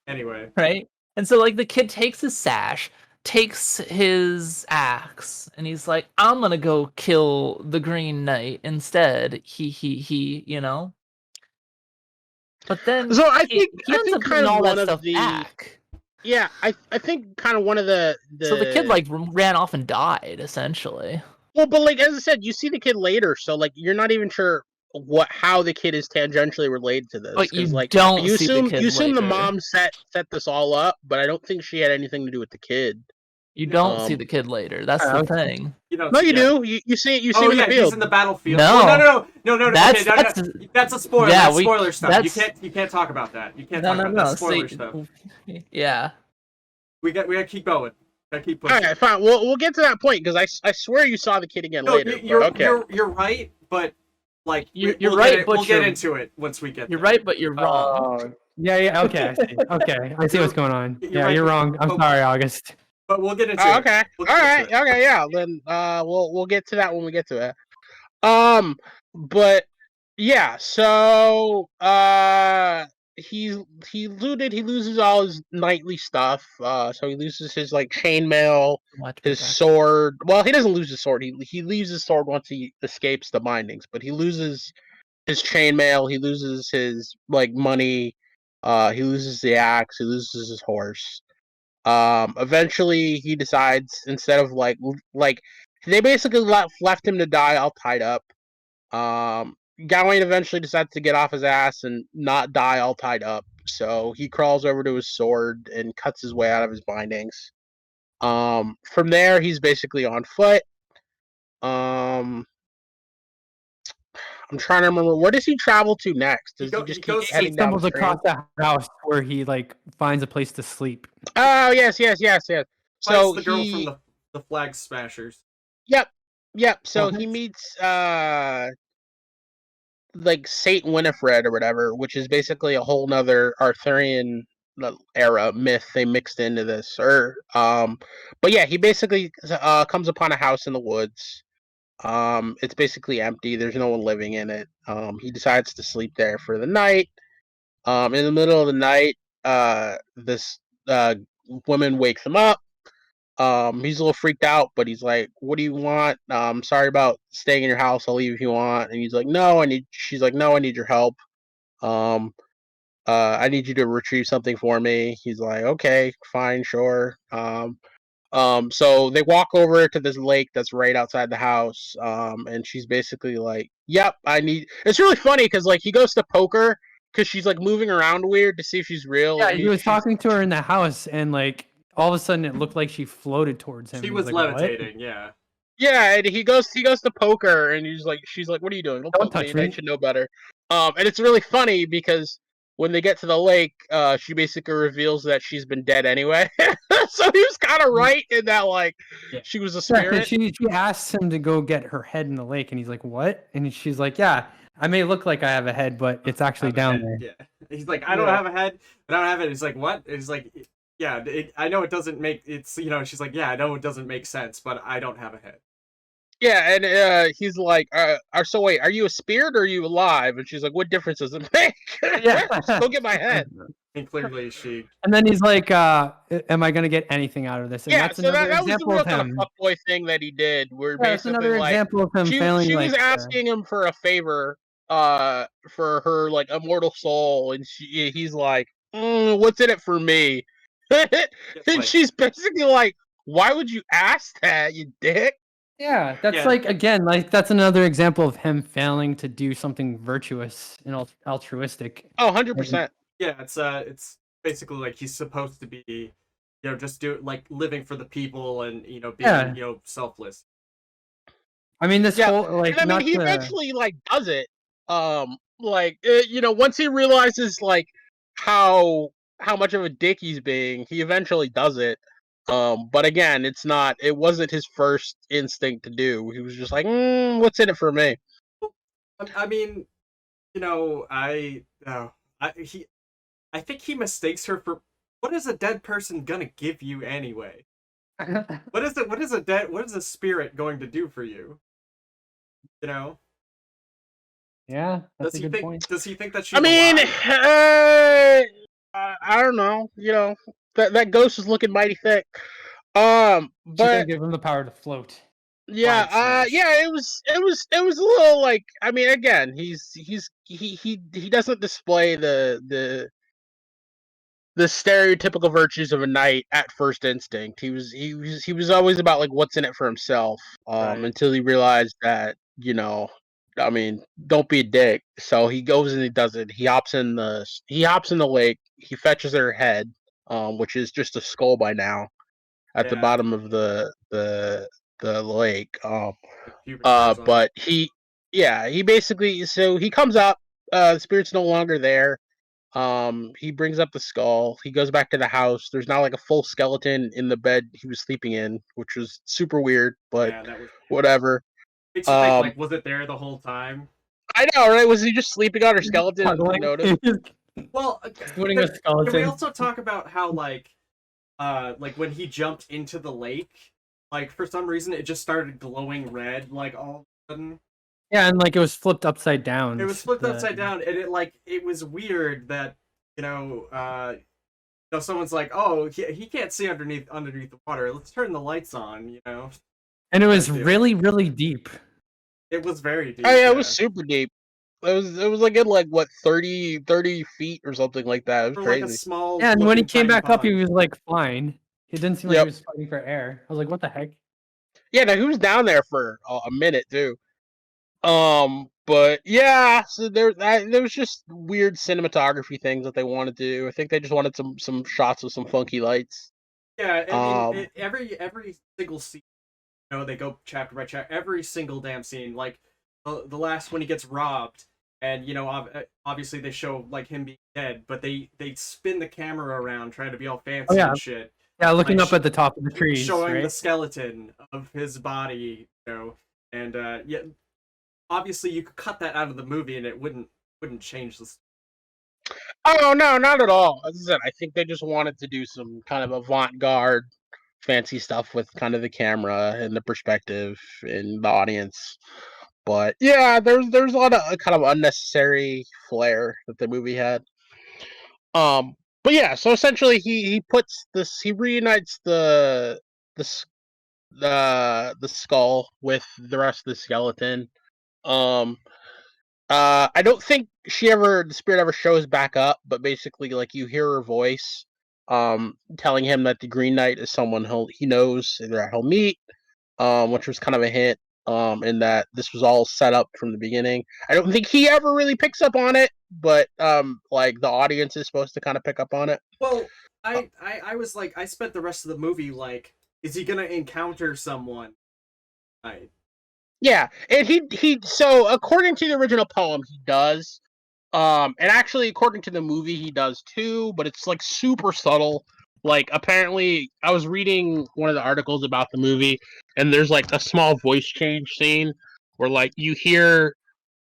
Anyway, Right? And so the kid takes his sash, takes his axe, and he's like, I'm gonna go kill the Green Knight instead. He, But then So I he think ends up kind getting of all one that of stuff the back. yeah I think kind of one of the So the kid ran off and died essentially. Well, but like as I said, you see the kid later, so like you're not even sure how the kid is tangentially related to this. But you Because like don't you see the assume kid you assume the later. mom set this all up, but I don't think she had anything to do with the kid. You don't see Um, the kid later. That's the Okay. thing. You don't. No, you yeah. do. You see it. You see Oh him in yeah, the field. he's in the battlefield. No. Well, no. That's- Okay, that's- that's a spoiler. yeah, that's we- spoiler stuff. that's- You can't talk about that. You can't No, talk no, about no. that. Spoiler See, stuff. yeah. We gotta keep going. Gotta keep All pushing. right, fine. We'll get to that point because I swear you saw the kid again No, later. you're but okay. you're right, but like You're we'll right, get but we'll get you're- into it once we get. You're there. right, but you're wrong. Oh, yeah. Okay, I see. Okay, I see what's going on. You're Yeah, right, you're but- wrong. I'm oh, sorry, August. But we'll get into Oh, it. okay. We'll All get right. into it. Okay. Yeah. Then we'll get to that when we get to it. But yeah. So he loses all his knightly stuff. So he loses his like chainmail, Watch his me back. sword. Well, he doesn't lose his sword. He leaves his sword once he escapes the bindings, but he loses his chainmail. He loses his like money. He loses the axe. He loses his horse. Eventually he decides instead of like they basically left him to die all tied up. Gawain eventually decides to get off his ass and not die all tied up. So he crawls over to his sword and cuts his way out of his bindings. From there he's basically on foot. I'm trying to remember, where does he travel to next? Does he just he keep goes- He heading down stumbles the stream? across the house where he like finds a place to sleep. Oh yes. So Fights the girl he from the Flag Smashers. Yep. So Okay. he meets like Saint Winifred or whatever, which is basically a whole nother Arthurian era myth they mixed into this. But yeah, he basically comes upon a house in the woods. It's basically empty. There's no one living in it. He decides to sleep there for the night. In the middle of the night, this woman wakes him up. He's a little freaked out, but he's like, "What do you want? Sorry about staying in your house. I'll leave if you want." And he's like, "No, I need." She's like, "No, I need your help. Um, I need you to retrieve something for me." He's like, "Okay, fine, sure." So they walk over to this lake that's right outside the house. And she's basically like, "Yep, I need." It's really funny because like he goes to poke her because she's like moving around weird to see if she's real. Yeah, and he was she's- talking to her in the house, and like all of a sudden it looked like she floated towards him. She He was like, "What?" levitating. Yeah. Yeah, and he goes to poke her, and she's like, "What are you doing? Don't Don't poke me. touch I me." should know better." And it's really funny because when they get to the lake, she basically reveals that she's been dead anyway. So he was kind of right in that, like, Yeah. she was a Yeah, 'cause spirit. she asks him to go get her head in the lake, and he's like, "What?" And she's like, "Yeah, I may look like I have a head, but it's actually Have a down head, there." Yeah. He's like, I don't Yeah. have a head, but I don't have it. He's like, what? And he's like, yeah, I know it doesn't make it's she's like, yeah, I know it doesn't make sense, but I don't have a head. Yeah, and he's like, "So wait, are you a spirit or are you alive?" And she's like, "What difference does it make? Yeah. Just go get my head." And clearly she And then he's like, "Am I gonna get anything out of this?" And Yeah, that's so another that was the example real of kind of him. fuckboy thing that he did, where Yeah, that's basically another like. example of him failing. She like, was asking him for a favor for her like immortal soul, and he's like, "What's in it for me?" And like- she's basically like, "Why would you ask that, you dick?" Yeah, that's Yeah. like again, like that's another example of him failing to do something virtuous and altruistic. Oh, 100%. yeah, it's basically like he's supposed to be, just like living for the people and being Yeah. Selfless. I mean, this Yeah, whole like And I not mean, he to- eventually like does it. Once he realizes like how much of a dick he's being, he eventually does it. But again, it wasn't his first instinct to do. He was just like, "What's in it for me?" I mean, I think he mistakes her for what is a dead person gonna give you anyway? What is a spirit going to do for you? Yeah, that's a good point. Does he think that she's I mean, alive? I don't know. That ghost is looking mighty thick. She didn't But give him the power to float. yeah, Flag smash. yeah, it was a little like, I mean, again, he doesn't display the the stereotypical virtues of a knight at first instinct. He was always about like what's in it for himself. Right. Until he realized that, I mean, don't be a dick. So he goes and he does it. He hops in the lake. He fetches her head, which is just a skull by now, at the Yeah. bottom of the lake. With pubic hairs on it. But he basically, so he comes up. The spirit's no longer there. He brings up the skull. He goes back to the house. There's now like a full skeleton in the bed he was sleeping in, which was super weird, but Yeah, that was. whatever. Makes you think, Um, like, was it there the whole time? I know, right? Was he just sleeping on her skeleton and Cuddling. didn't notice? Well, Putting a can we skeleton. also talk about how like when he jumped into the lake, like for some reason it just started glowing red, like all of a sudden. Yeah, and like it was flipped upside down. It was flipped the- upside down, and it was weird that someone's like, oh, he can't see underneath the water. Let's turn the lights on. And it was Yeah. really, really deep. It was very deep. Oh yeah, it was super deep. It was like in like what 30 feet or something like that. It was for like a crazy. small. Yeah, and when he looking came tiny back up, he pond. was like fine. It didn't seem like Yep. he was fighting for air. I was like, what the heck? Yeah, no, he was down there for a minute too. But yeah, so there was just weird cinematography things that they wanted to do. I think they just wanted some shots with some funky lights. Yeah, I mean, Um, every single scene, they go chapter by chapter. Every single damn scene, like the last when he gets robbed, and obviously they show like him being dead, but they spin the camera around trying to be all fancy yeah. and shit, Yeah, looking Like, up at the top of the trees, showing right? the skeleton of his body, and yeah, obviously you could cut that out of the movie and it wouldn't change the. Oh no, not at all. As I said, I think they just wanted to do some kind of avant-garde, fancy stuff with kind of the camera and the perspective and the audience. But yeah, there's a lot of kind of unnecessary flair that the movie had. But yeah, so essentially he reunites the s- the skull with the rest of the skeleton. Um, I don't think the spirit ever shows back up, but basically, like you hear her voice, telling him that the Green Knight is someone he knows that he'll meet, which was kind of a hint, and that this was all set up from the beginning. I don't think he ever really picks up on it, but like the audience is supposed to kind of pick up on it. Well, I was like, I spent the rest of the movie like, is he gonna encounter someone? Right. Yeah, and so according to the original poem, he does. And actually, according to the movie, he does too, but it's like super subtle. Like, apparently, I was reading one of the articles about the movie, and there's like a small voice change scene where, like, you hear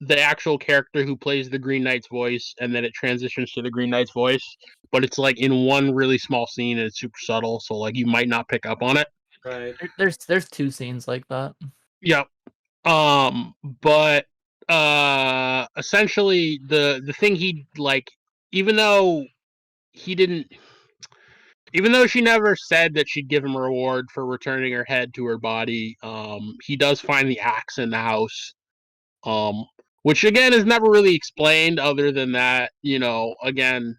the actual character who plays the Green Knight's voice, and then it transitions to the Green Knight's voice, but it's like in one really small scene, and it's super subtle, so like you might not pick up on it. Right. There's two scenes like that. Yep. But essentially the thing he like, even though he didn't even though she never said that she'd give him a reward for returning her head to her body, he does find the axe in the house. Which again is never really explained other than that, again,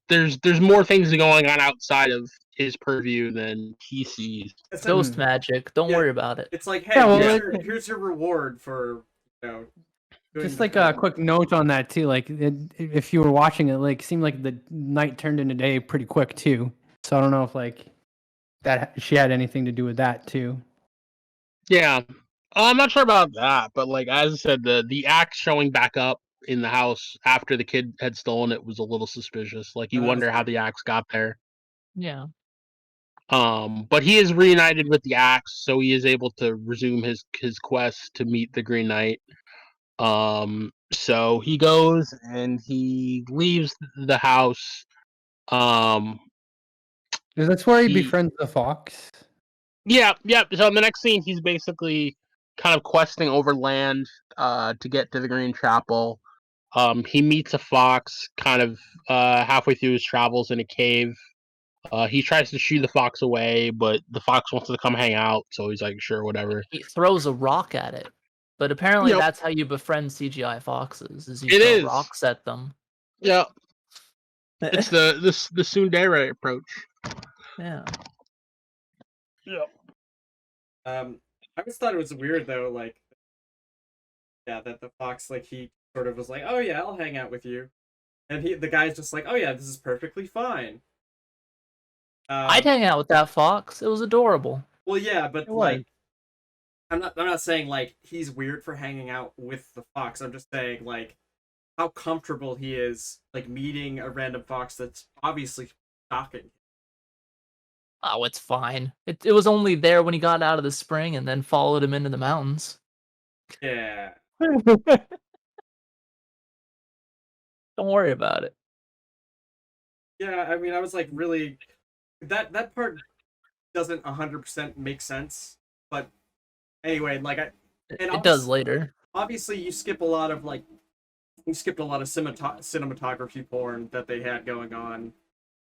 there's more things going on outside of his purview than he sees. It's Ghost magic. Don't Yeah. worry about it. It's like, hey, Yeah, well, here's your reward for doing Just the like a thing. quick note on that too. Like, if you were watching it, like, it seemed like the night turned into day pretty quick too. So I don't know if like that she had anything to do with that too. Yeah. I'm not sure about that, but like as I said, the axe showing back up in the house after the kid had stolen it was a little suspicious. Like you That was wonder how weird. the axe got there. Yeah. But he is reunited with the axe, so he is able to resume his quest to meet the Green Knight. So he goes and he leaves the house. That's where he He- befriends the fox. Yeah. So in the next scene, he's basically kind of questing over land to get to the Green Chapel. He meets a fox kind of halfway through his travels in a cave. He tries to shoo the fox away, but the fox wants to come hang out, so he's like, sure, whatever. He throws a rock at it. But apparently Yep. that's how you befriend CGI foxes, is you It throw is. rocks at them. Yeah. It's the tsundere approach. Yeah. I always thought it was weird though, like, yeah, that the fox, like, he sort of was like, oh yeah, I'll hang out with you, and the guy's just like, oh yeah, this is perfectly fine. I'd hang out with that fox. It was adorable. Well, yeah, but It was. like, I'm not saying like he's weird for hanging out with the fox. I'm just saying like how comfortable he is like meeting a random fox that's obviously stalking. Oh, it's fine. It was only there when he got out of the spring and then followed him into the mountains. Yeah. Don't worry about it. Yeah, I mean, I was like really that part doesn't 100% make sense, but anyway, like It does later. obviously you skipped a lot of cinematography porn that they had going on.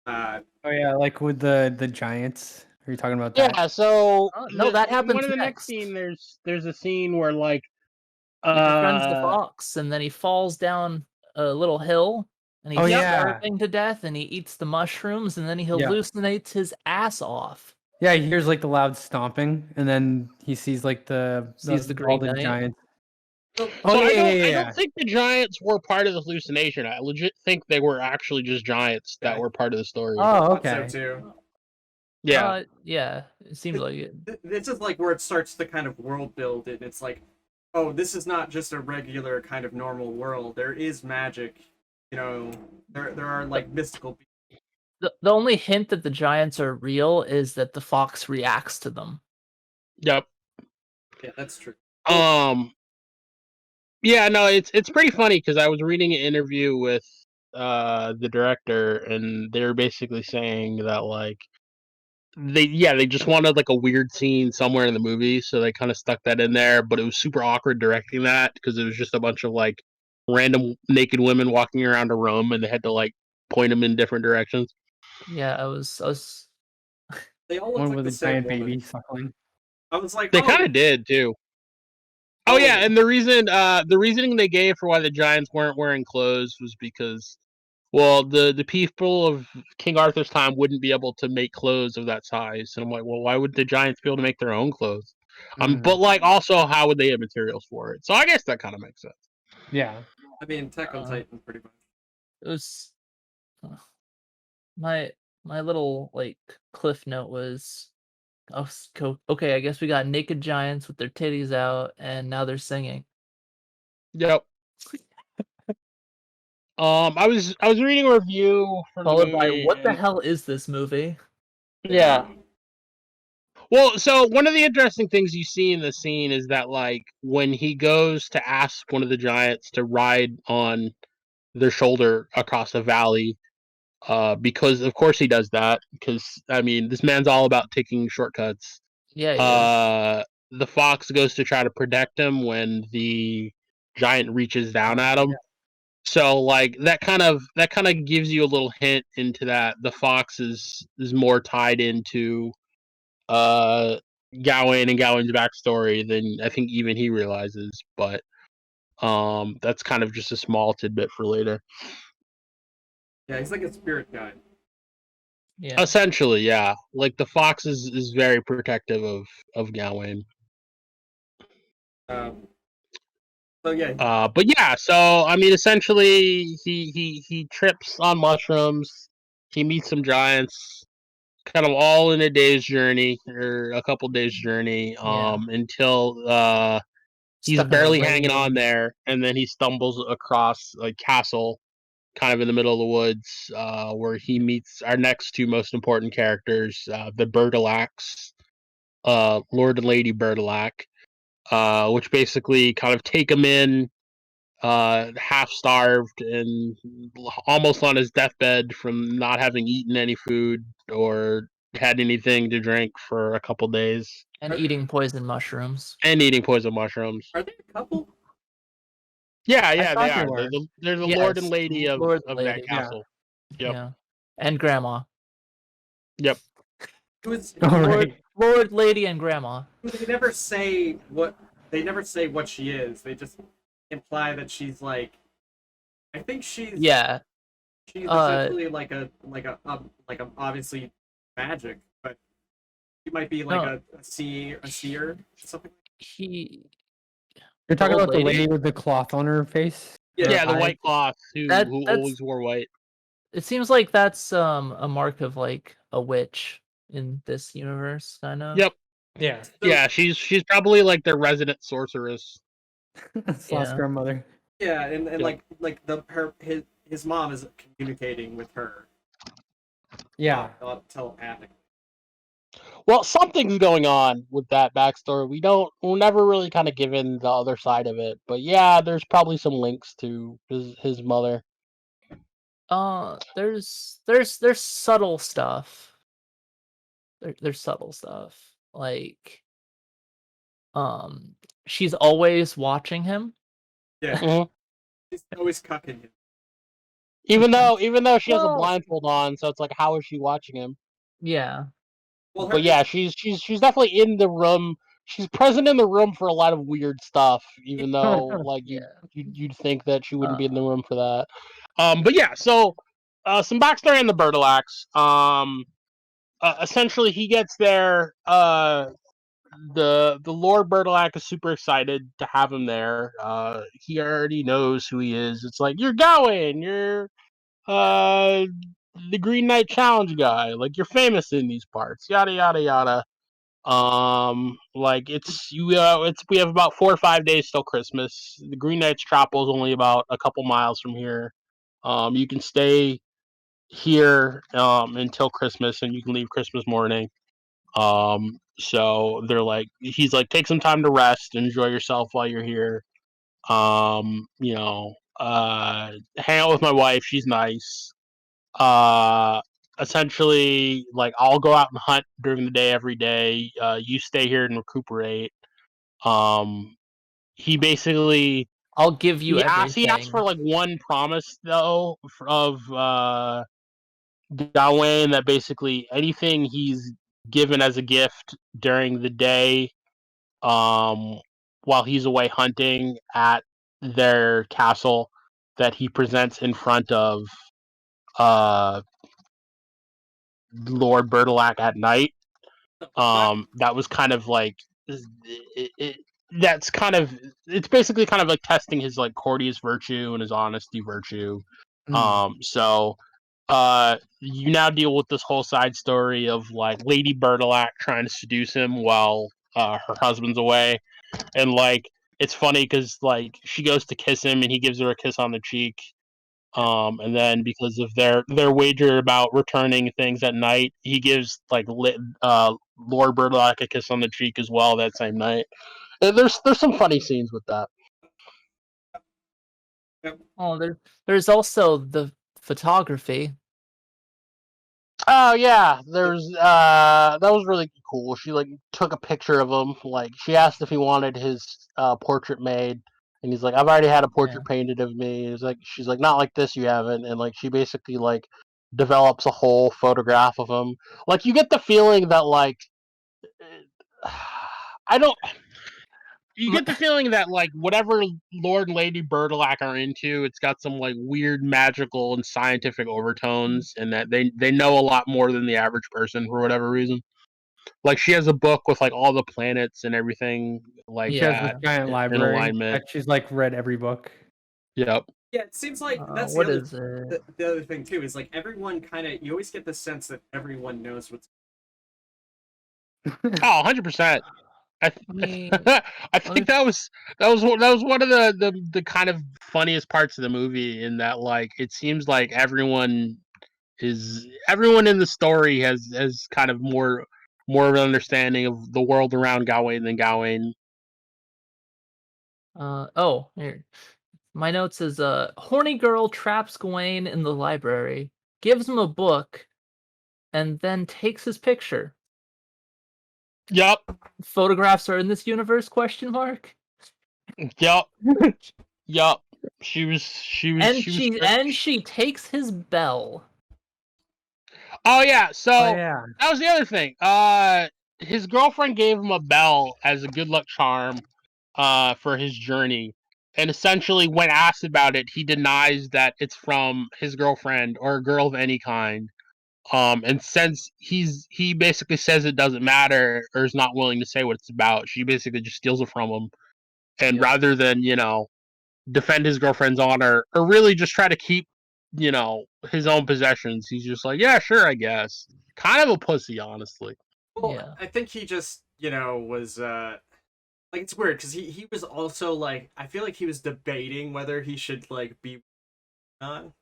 Oh yeah, like with the giants. Are you talking about that? Yeah, so No, that in happens one of the next. next scene. There's a scene where like He befriends the fox, and then he falls down a little hill, and Oh, he's yeah. starving to death, and he eats the mushrooms, and then he Yeah. hallucinates his ass off. Yeah, he hears like the loud stomping, and then he sees like the Green all the Knight. giants. so Oh So yeah, I yeah. don't think the giants were part of the hallucination. I legit think they were actually just giants that Yeah. were part of the story. Oh, I thought okay. so too. Yeah. Yeah, it seems like it. This is like where it starts to kind of world build, and it's like, oh, this is not just a regular kind of normal world. There is magic, there are like mystical The only hint that the giants are real is that the fox reacts to them. Yep. Yeah, that's true. Yeah, no, it's pretty funny because I was reading an interview with the director, and they're basically saying that like they just wanted like a weird scene somewhere in the movie, so they kind of stuck that in there, but it was super awkward directing that because it was just a bunch of like random naked women walking around a room, and they had to like point them in different directions. Yeah, I was. They all look One like with the a same giant woman. baby suckling. I was like, They oh, kind of did too. Oh yeah, and the reasoning they gave for why the giants weren't wearing clothes was because, well, the people of King Arthur's time wouldn't be able to make clothes of that size, and I'm like, well, why would the giants be able to make their own clothes? But like, also, how would they have materials for it? So I guess that kind of makes sense. Yeah. I mean, Attack on Titan, pretty much. It was my little like cliff note was, okay, I guess we got naked giants with their titties out, and now they're singing. Yep. I was reading a review for the Followed by, movie, what the and- hell is this movie? Yeah. Well, so one of the interesting things you see in the scene is that, like, when he goes to ask one of the giants to ride on their shoulder across a valley, because of course he does that, because I mean, this man's all about taking shortcuts. Yeah, he is. The fox goes to try to protect him when the giant reaches down at him. So like that kind of gives you a little hint into that the fox is more tied into Gawain and Gawain's backstory than I think even he realizes, but that's kind of just a small tidbit for later. Yeah, he's like a spirit guide. Yeah. Essentially, yeah. Like the fox is very protective of Gawain. So yeah, But yeah, so I mean, essentially, he trips on mushrooms. He meets some giants, kind of all in a day's journey or a couple days journey. Yeah. Until he's Stuck in a barely hanging on rain. there, and then he stumbles across a castle, kind of in the middle of the woods, where he meets our next two most important characters, the Bertilacs, Lord and Lady Bertilac, which basically kind of take him in, half starved and almost on his deathbed from not having eaten any food or had anything to drink for a couple days, And eating poison mushrooms. and eating poison mushrooms. are they a couple? Yeah, thought they they are. were. They're the Lord and Yes, Lady of Lord that and Lady. Yeah. castle. Yep. Yeah. And grandma. Yep. It was All right. Lord, Lady, and grandma. they never say what she is. They just imply that she's like, I think she's Yeah. she's essentially like a obviously magic, but she might be like No. a seer, or something. he You're talking old about the lady? lady with the cloth on her face? Yeah. Yeah, the Eye? white cloth who That- who that's- always wore white. It seems like that's a mark of like a witch in this universe, kind of. Yep. Yeah. So, Yeah, she's probably like their resident sorceress. Slash Yeah. grandmother. yeah, and Yeah. like his mom is communicating with her. Yeah. Telepathically. Well, something's going on with that backstory. We're never really kind of given the other side of it, but yeah, there's probably some links to his mother. There's subtle stuff. There's subtle stuff. Like she's always watching him. Yeah, Mhm. she's always cucking him. Even though she has a Well- blindfold on, so it's like, how is she watching him? Yeah. Well, her, But yeah, she's definitely in the room. She's present in the room for a lot of weird stuff, even though like Yeah. you'd think that she wouldn't be in the room for that. But yeah, so some backstory on the Bertilax. Essentially, he gets there. The Lord Bertilac is super excited to have him there. He already knows who he is. It's like, you're Gawain, you're the Green Knight Challenge guy. Like, you're famous in these parts. Yada yada yada. Like it's we have about 4 or 5 days till Christmas. The Green Knights Chapel is only about a couple miles from here. You can stay here until Christmas, and you can leave Christmas morning. So he's like, take some time to rest, enjoy yourself while you're here. You know, hang out with my wife. She's nice. Essentially, like, I'll go out and hunt during the day every day. You stay here and recuperate. He basically I'll give you he everything. asked for like one promise though of Gawain, that basically anything he's given as a gift during the day, while he's away hunting at their castle, that he presents in front of Lord Bertilac at night. That was kind of like that's kind of, it's basically kind of like testing his like courteous virtue and his honesty virtue. So you now deal with this whole side story of like Lady Bertilac trying to seduce him while her husband's away, and like it's funny because like she goes to kiss him and he gives her a kiss on the cheek. And then because of their wager about returning things at night, he gives like Lord Bertilac a kiss on the cheek as well that same night. And there's some funny scenes with that. Oh, there's also the photography. Oh yeah, there's that was really cool. She like took a picture of him. Like she asked if he wanted his portrait made, and he's like, "I've already had a portrait painted of me." She's like, "Not like this, you haven't." And like she basically like develops a whole photograph of him. Like you get the feeling that like I don't. You get the feeling that like whatever Lord and Lady Bertilac are into, it's got some like weird magical and scientific overtones, and that they know a lot more than the average person for whatever reason. Like she has a book with like all the planets and everything like She has that this giant in library alignment. that she's like read every book. Yep. Yeah, it seems like that's What the other, is it? the other thing too, is like everyone kind of, you always get the sense that everyone knows what's. Oh, 100%. I Me- I think that was one of the kind of funniest parts of the movie, in that like it seems like everyone in the story has kind of more of an understanding of the world around Gawain than Gawain. Oh, here. My notes is horny girl traps Gawain in the library, gives him a book, and then takes his picture. Yup. Photographs are in this universe? Question mark. Yup. Yup. She was And she takes his bell. Oh yeah, so Oh yeah. that was the other thing. His girlfriend gave him a bell as a good luck charm for his journey. And essentially, when asked about it, he denies that it's from his girlfriend or a girl of any kind. And since he basically says it doesn't matter or is not willing to say what it's about, she basically just steals it from him. And Yeah. rather than, defend his girlfriend's honor or really just try to keep, his own possessions, he's just like, yeah, sure, I guess. Kind of a pussy, honestly. Well, Yeah. I think he just, was like, it's weird because he was also like, I feel like he was debating whether he should like be on.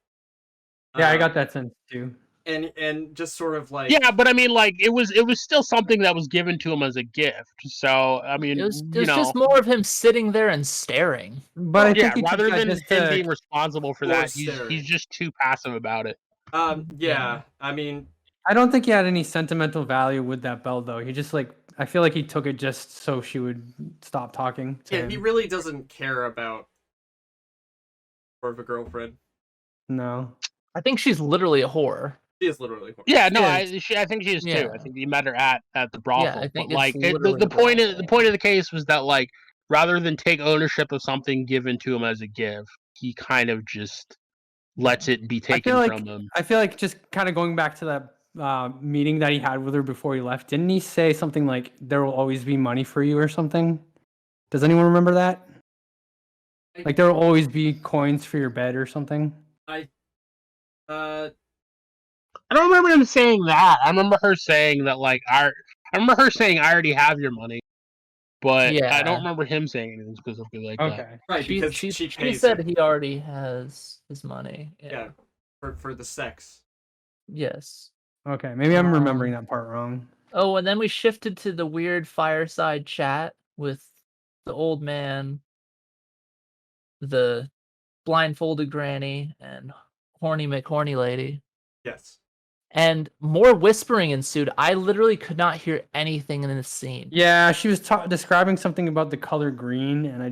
Yeah, I got that sense too. And just sort of like, Yeah, but I mean, like it was still something that was given to him as a gift. So I mean, It was just more of him sitting there and staring. But I yeah, think he took rather that than just him to, being responsible for Or that, staring. he's just too passive about it. yeah, I mean, I don't think he had any sentimental value with that belt though. He just like, I feel like he took it just so she would stop talking to yeah, him. he really doesn't care about more of a girlfriend. No. I think she's literally a whore. She is literally. Yeah, no, Yeah. I think she is too. Yeah. I think he met her at the brothel. I think but like it's the literally the a point brothel. the point of the case was that like rather than take ownership of something given to him as a gift, he kind of just lets it be taken from him. I feel like just kind of going back to that meeting that he had with her before he left. Didn't he say something like "there will always be money for you" or something? Does anyone remember that? Like there will always be coins for your bed or something. I don't remember him saying that. I remember her saying that like I remember her saying I already have your money. But I don't Yeah. remember him saying anything specifically like that. Okay. Right, because She pays said him. he already has his money. Yeah, for the sex. Yes. Okay. Maybe I'm remembering that part wrong. Oh, and then we shifted to the weird fireside chat with the old man, the blindfolded granny, and horny McHorny lady. Yes. And more whispering ensued. I literally could not hear anything in this scene. Yeah, she was describing something about the color green, and I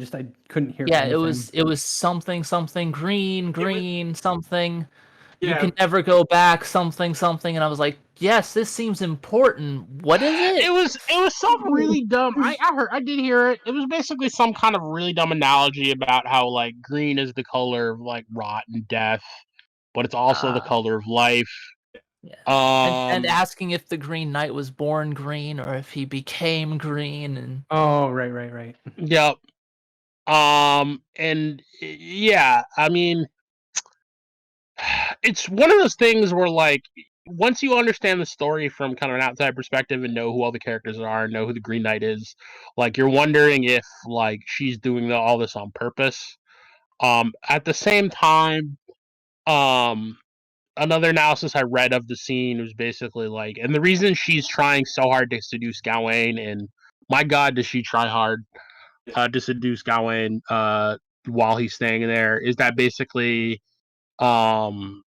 couldn't hear. Yeah, anything. it was something green something. Yeah. You can never go back something, and I was like, yes, this seems important. What is it? It was something really dumb. I did hear it. It was basically some kind of really dumb analogy about how like green is the color of like rot and death, but it's also the color of life. Yeah. And asking if the Green Knight was born green or if he became green. And oh, right. Yep. And yeah, I mean, it's one of those things where like once you understand the story from kind of an outside perspective and know who all the characters are and know who the Green Knight is, like you're wondering if like she's doing all this on purpose. At the same time, another analysis I read of the scene was basically like, and the reason she's trying so hard to seduce Gawain, and my God, does she try hard to seduce Gawain while he's staying there, is that basically she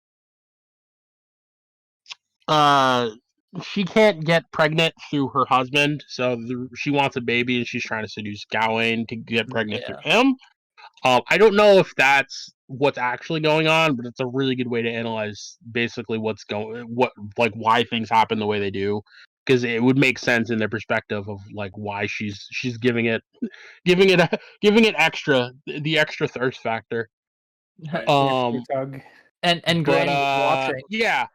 can't get pregnant through her husband, so she wants a baby, and she's trying to seduce Gawain to get pregnant through him. I don't know if that's what's actually going on, but it's a really good way to analyze basically why things happen the way they do, because it would make sense in their perspective of like why she's giving it extra the extra thirst factor. Tug. And Granny was watching. Yeah.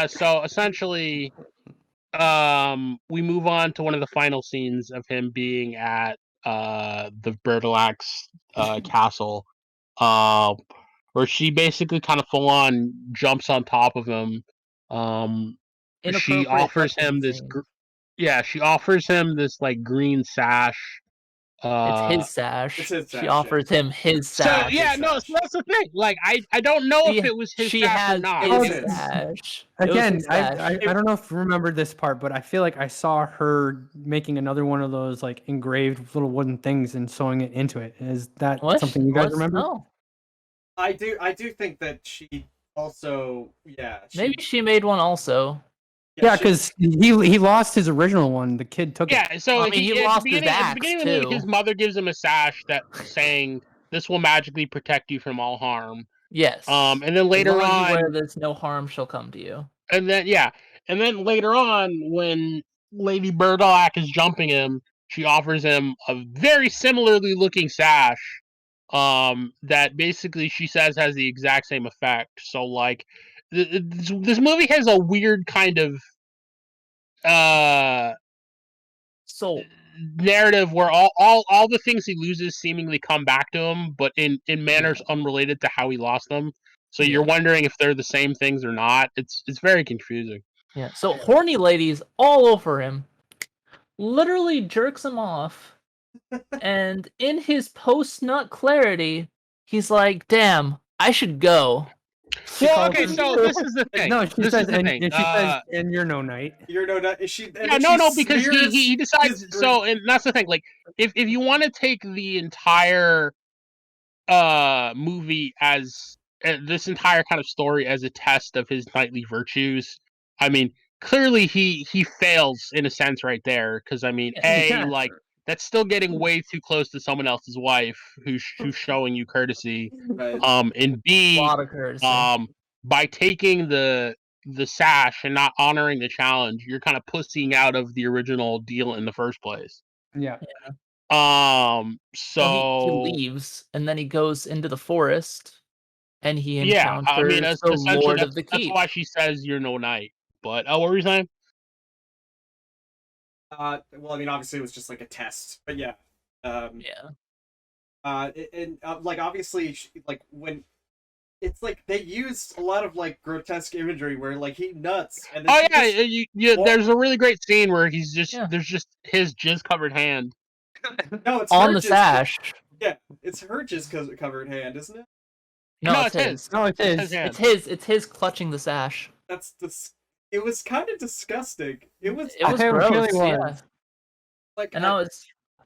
So essentially, we move on to one of the final scenes of him being at the Bertilax castle, where she basically kind of full on jumps on top of him. She offers him this. She offers him this like green sash. It's his sash. It's his She sash, offers him his sash. So yeah, no, so that's the thing. Like, I don't know if it was his sash or not. His sash. Again, his sash. I don't know if you remember this part, but I feel like I saw her making another one of those like engraved little wooden things and sewing it into it. Is that something you guys remember? No. I do think that she also, maybe she made one also. Yeah, because he lost his original one. The kid took it. Yeah, so he lost his axe at the beginning of the too. movie, his mother gives him a sash that saying this will magically protect you from all harm. Yes. And then later on, where there's no harm shall come to you. And then later on, when Lady Bertilac is jumping him, she offers him a very similarly looking sash, that basically she says has the exact same effect. So like this movie has a weird kind of So narrative where all the things he loses seemingly come back to him, but in manners unrelated to how he lost them. So you're wondering if they're the same things or not. It's very confusing. yeah, so horny ladies all over him, literally jerks him off, and in his post-nut clarity, he's like, "Damn, I should go." Well, okay, so this is the thing. No, she This says, is the and, thing. and she says, "And you're no knight." You're no nut. Is she? And Yeah, then no, she because smears he decides. his So, and that's the thing. Like, if you want to take the entire movie as this entire kind of story as a test of his knightly virtues, I mean, clearly he fails in a sense right there. Because I mean, Yeah. like that's still getting way too close to someone else's wife who's showing you courtesy. Right. And A B, lot of courtesy. by taking the sash and not honoring the challenge, you're kind of pussying out of the original deal in the first place. Yeah. So Well, he leaves, and then he goes into the forest, and he yeah, encounters I mean, the essentially Lord of the that's Keep. why she says you're no knight. But what were you saying? Well, I mean, obviously it was just like a test, but yeah. Yeah. And like obviously, like when it's like they used a lot of like grotesque imagery where like he nuts and then Oh she yeah, Well- there's a really great scene where he's just Yeah. there's just his jizz covered hand. no, it's On her the jizz- sash. Yeah, it's her jizz covered hand, isn't it? No, No, it's it's his. No, it It's is. his hand. It's his clutching the sash. It was kind of disgusting. It was It was It gross. really Yeah. was. like And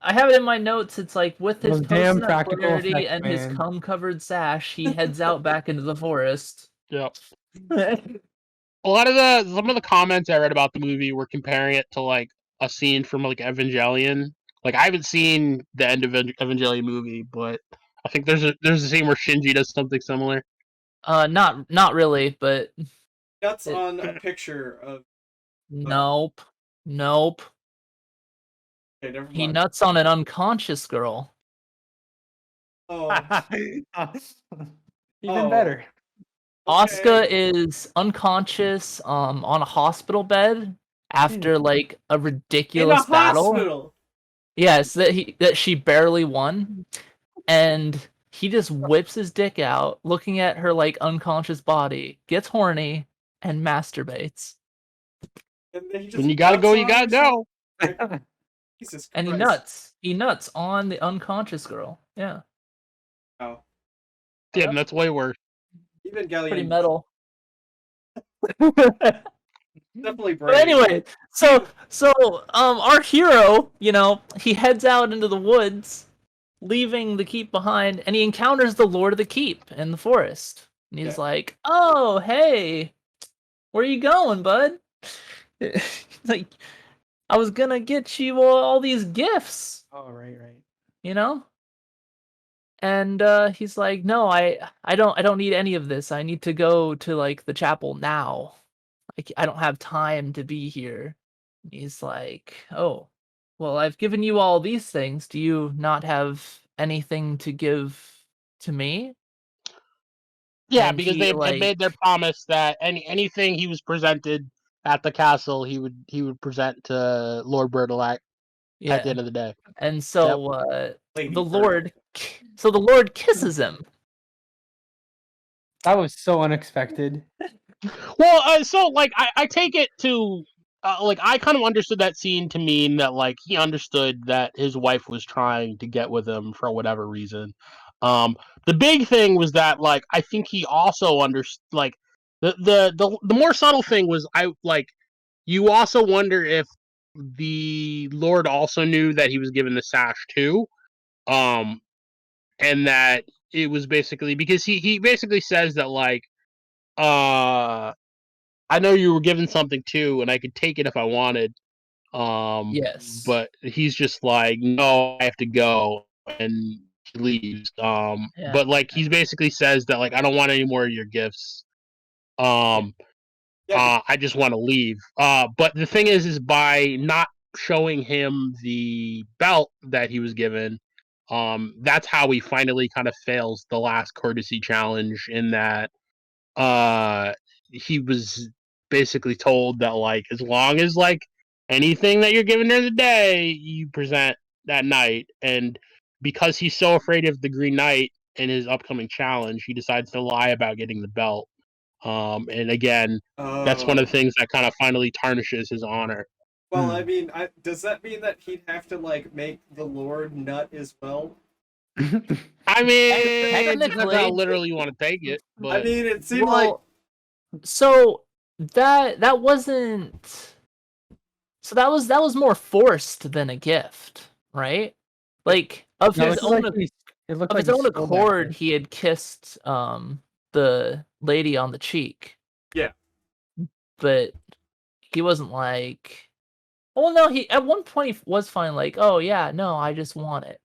I have it in my notes. It's like with his Those damn post-nut practical clarity effects, and his man. cum-covered sash, he heads out back into the forest. Yep. A lot of some of the comments I read about the movie were comparing it to like a scene from like Evangelion. Like I haven't seen the end of Evangelion movie, but I think there's a scene where Shinji does something similar. Not really, but nuts on a picture of. nope. Nope. Okay, never He mind. nuts on an unconscious girl. Oh, Even Oh. better. Asuka is unconscious on a hospital bed after like a in a ridiculous battle. hospital. Yes, that she barely won, and he just whips his dick out, looking at her like unconscious body, gets horny, and masturbates. And then he just When you gotta nuts go, you on gotta her, go. so- Jesus And Christ. he nuts on the unconscious girl. Yeah, Oh, Damn, that's way worse. Evangelion. pretty metal. Definitely But brave. anyway, so our hero, he heads out into the woods, leaving the keep behind, and he encounters the Lord of the Keep in the forest. And he's Yeah. like, "Oh, hey, where you going, bud?" Like, I was gonna get you all these gifts, Oh, right. you know. And he's like, "No, I don't need any of this. I need to go to like the chapel now. I don't have time to be here." He's like, "Oh, well, I've given you all these things. Do you not have anything to give to me?" Yeah, And because he, they like- made their promise that anything he was presented at the castle, he would present to Lord Bertolak at the Yeah. end of the day. And so Lady the Bird. Lord kisses him. That was so unexpected. Well, so like I take it to like I kind of understood that scene to mean that like he understood that his wife was trying to get with him for whatever reason. The big thing was that like I think he also understood like the more subtle thing was you also wonder if the Lord also knew that he was given the sash too, and that it was basically because he basically says that like I know you were given something too, and I could take it if I wanted. Yes. But he's just like, no, I have to go, and he leaves. Yeah. But like he's basically says that like I don't want any more of your gifts. Yeah, I just want to leave. But the thing is by not showing him the belt that he was given, That's how he finally kind of fails the last courtesy challenge, in that he was basically told that, like, as long as, like, anything that you're given during the day you present that night, and because he's so afraid of the Green Knight in his upcoming challenge, he decides to lie about getting the belt. And again, that's one of the things that kind of finally tarnishes his honor. Well, I mean, does that mean that he'd have to like make the Lord nut as well? I mean, Technically- depends how literally you want to take it, I but mean, it seemed like so that wasn't. So that was more forced than a gift, right? Like of No, his it looked own like it looked of like his he own stole that accord, gift. he had kissed the lady on the cheek. Yeah. But he wasn't like. Well, no, he at one point he was fine. Like, oh yeah, no, I just want it.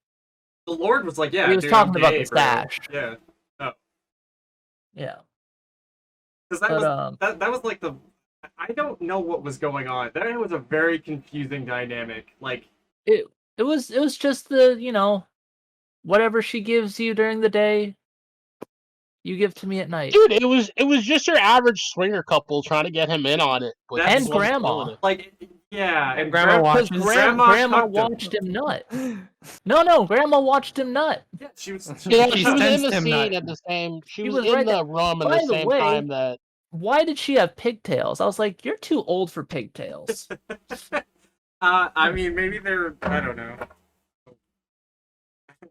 the Lord was like, "Yeah, he was dude, talking I'm about gay, the bro." stash. Yeah, Yeah, because that but was that was like the. I don't know what was going on. That was a very confusing dynamic. Like, it was just the whatever she gives you during the day, you give to me at night. dude, it was just your average swinger couple trying to get him in on it, but That's- he just wasn't And feeling grandma. it. like, yeah, and Grandma Because watches. Grandma grandma cucked him. watched him nut. No, grandma watched him nut. Yeah, she was. Yeah, She she was in sensed the him scene not- at the same. She He was was in right the room at By the the same way- time that. Why did she have pigtails? I was like, you're too old for pigtails. I mean, maybe they're. I don't know.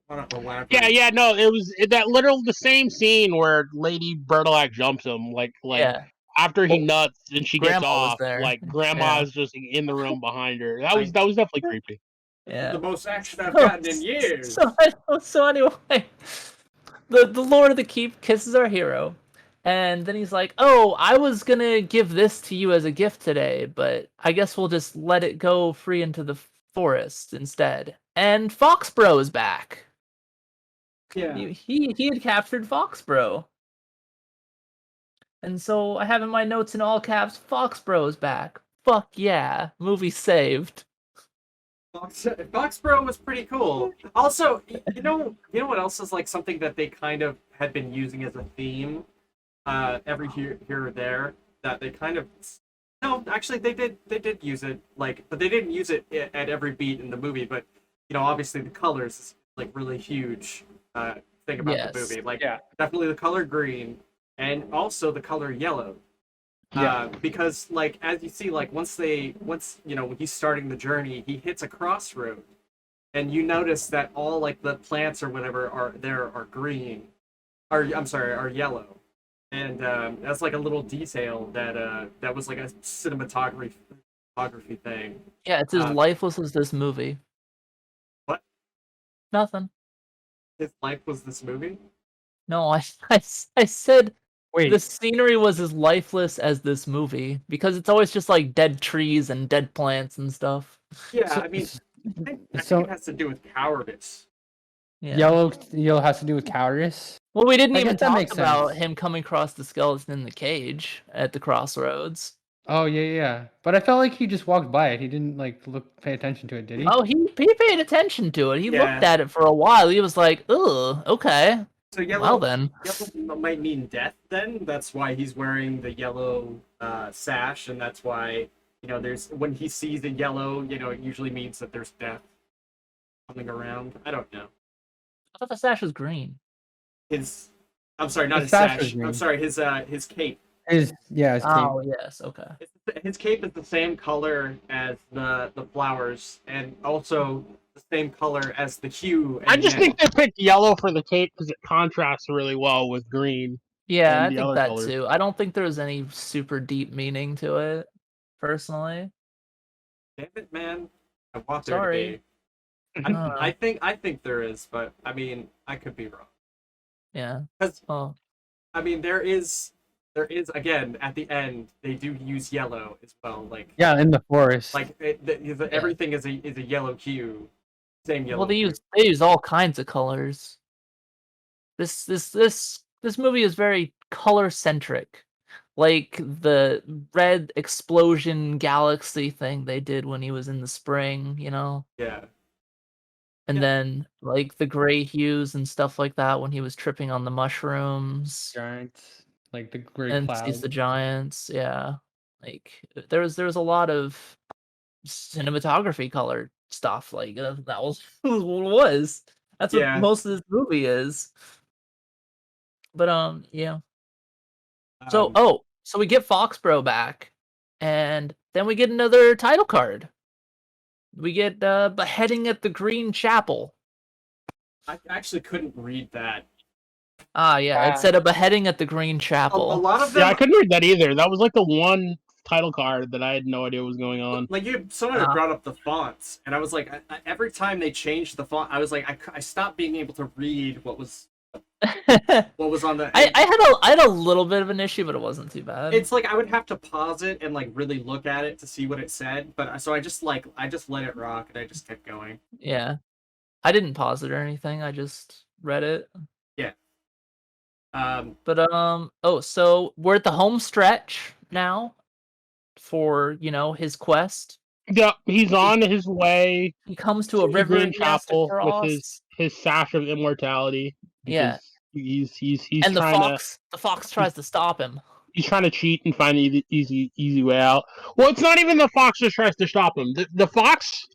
I don't want to elaborate. Yeah, no, it was that literal the same scene where Lady Bertolac jumps him, like Yeah, after he Well, nuts and she gets Grandma was off, there. like grandma's just in the room behind her. That was definitely creepy. yeah. The most action I've gotten in years. So anyway, the Lord of the Keep kisses our hero, and then he's like, "Oh, I was gonna give this to you as a gift today, but I guess we'll just let it go free into the forest instead." And Foxbro is back. Yeah. He had captured Foxbro, and so I have in my notes in all caps, "Foxbro is back." Fuck yeah, movie saved. Foxborough was pretty cool. Also, you know what else is like something that they kind of had been using as a theme, every here or there, that they kind of. No, actually, they did use it, like, but they didn't use it at every beat in the movie. But obviously the colors is like really huge thing about the Yes. movie. Like, Yeah. definitely the color green, and also the color yellow. Yeah. Because like as you see, like once when he's starting the journey, he hits a crossroad, and you notice that all like the plants or whatever are green, or I'm sorry, are yellow, and that's like a little detail that was like a cinematography thing. Yeah, it's as Uh, lifeless as this movie. What? Nothing. His life was this movie. No, I said Wait, the scenery was as lifeless as this movie because it's always just like dead trees and dead plants and stuff. Yeah, so- I mean, I think so- it has to do with cowardice. Yeah. yellow has to do with cowardice. Well, we didn't I even guess that talk makes about sense. him coming across the skeleton in the cage at the crossroads. Oh yeah. But I felt like he just walked by it. He didn't like pay attention to it, did he? Oh, he paid attention to it. He Yeah. looked at it for a while. He was like, "Ugh, okay, So yellow. well then." Yellow might mean death then. That's why he's wearing the yellow sash, and that's why, there's when he sees the yellow, it usually means that there's death coming around. I don't know. I thought the sash was green. I'm sorry, not His his sash was sash. I'm green. sorry, his cape. His cape. Oh yes, okay. His cape is the same color as the flowers, and also the same color as the hue. I and just yang. think they picked yellow for the cape because it contrasts really well with green. Yeah, And I the think other that colors. too. I don't think there was any super deep meaning to it, personally. Damn it, man! I want Sorry. there to be. Uh, I think there is, but I mean, I could be wrong. Yeah. 'Cause, Oh, I mean, there is again at the end they do use yellow as well, like Yeah, in the forest. everything is a yellow hue, same yellow. well, they hue. use all kinds of colors. This movie is very color centric, like the red explosion galaxy thing they did when he was in the spring. Yeah. And Yeah. then like the gray hues and stuff like that when he was tripping on the mushrooms Giants, like the great and cloud. sees the giants. Yeah. Like there was a lot of cinematography color stuff. Like that was what it was. That's what Yeah. most of this movie is. But yeah. So so we get Foxborough back, and then we get another title card. We get beheading at the Green Chapel. I actually couldn't read that. Ah, yeah, it said a beheading at the Green A Chapel. lot of Yeah, I them, couldn't read that either. That was like the one title card that I had no idea what was going on. like someone had Ah. brought up the fonts, and I was like, every time they changed the font, I was like, I stopped being able to read what was on the. I had a little bit of an issue, but it wasn't too bad. It's like I would have to pause it and like really look at it to see what it said, but so I just let it rock and I just kept going. Yeah. I didn't pause it or anything. I just read it. Yeah. But so we're at the home stretch now for, his quest. Yeah, he's on his way He comes to to a the river Green he has to Chapel with cross. his sash of immortality. Yeah. Because he's And the trying fox tries to stop him. he's trying to cheat and find the easy way out. Well, it's not even the fox that tries to stop him. The fox,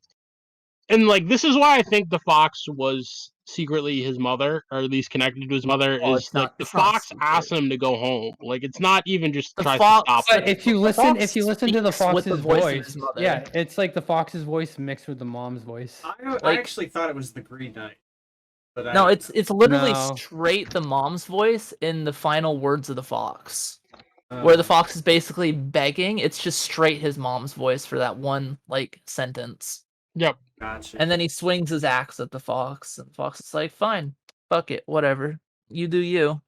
and like this is why I think the fox was secretly his mother, or at least connected to his mother. Oh, Is it's like not- the it's not fox secret. asks him to go home. Like it's not even just The tries fox- to stop But him. if you fox listen to the speaks with the fox's voice of voice, his mother. yeah, it's like the fox's voice mixed with the mom's voice. I Like- actually thought it was the Green Knight, but No, it's literally No. straight the mom's voice in the final words of the fox. Where the fox is basically begging, it's just straight his mom's voice for that one like sentence. Yep. Gotcha. And then he swings his axe at the fox, and the fox is like, "Fine, fuck it, whatever. You do you."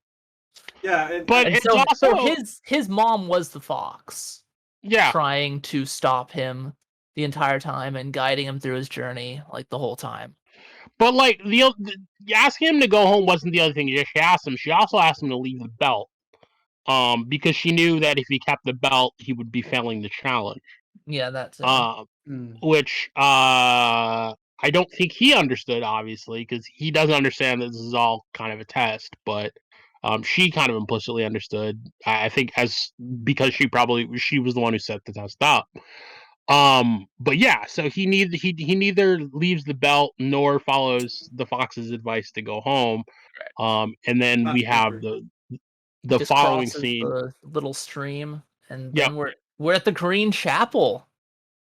yeah, But And it's so also his mom was the fox, yeah. trying to stop him the entire time and guiding him through his journey like the whole time. But like asking him to go home wasn't the other thing. She asked him. She also asked him to leave the belt, because she knew that if he kept the belt, he would be failing the challenge. Yeah, that's it. Which I don't think he understood, obviously, because he doesn't understand that this is all kind of a test. But she kind of implicitly understood. I think because she was the one who set the test up. But yeah, so he neither leaves the belt nor follows the fox's advice to go home. And then Not we have super. the Just following crosses scene. the little stream, and Yep. then we're at the Green Chapel.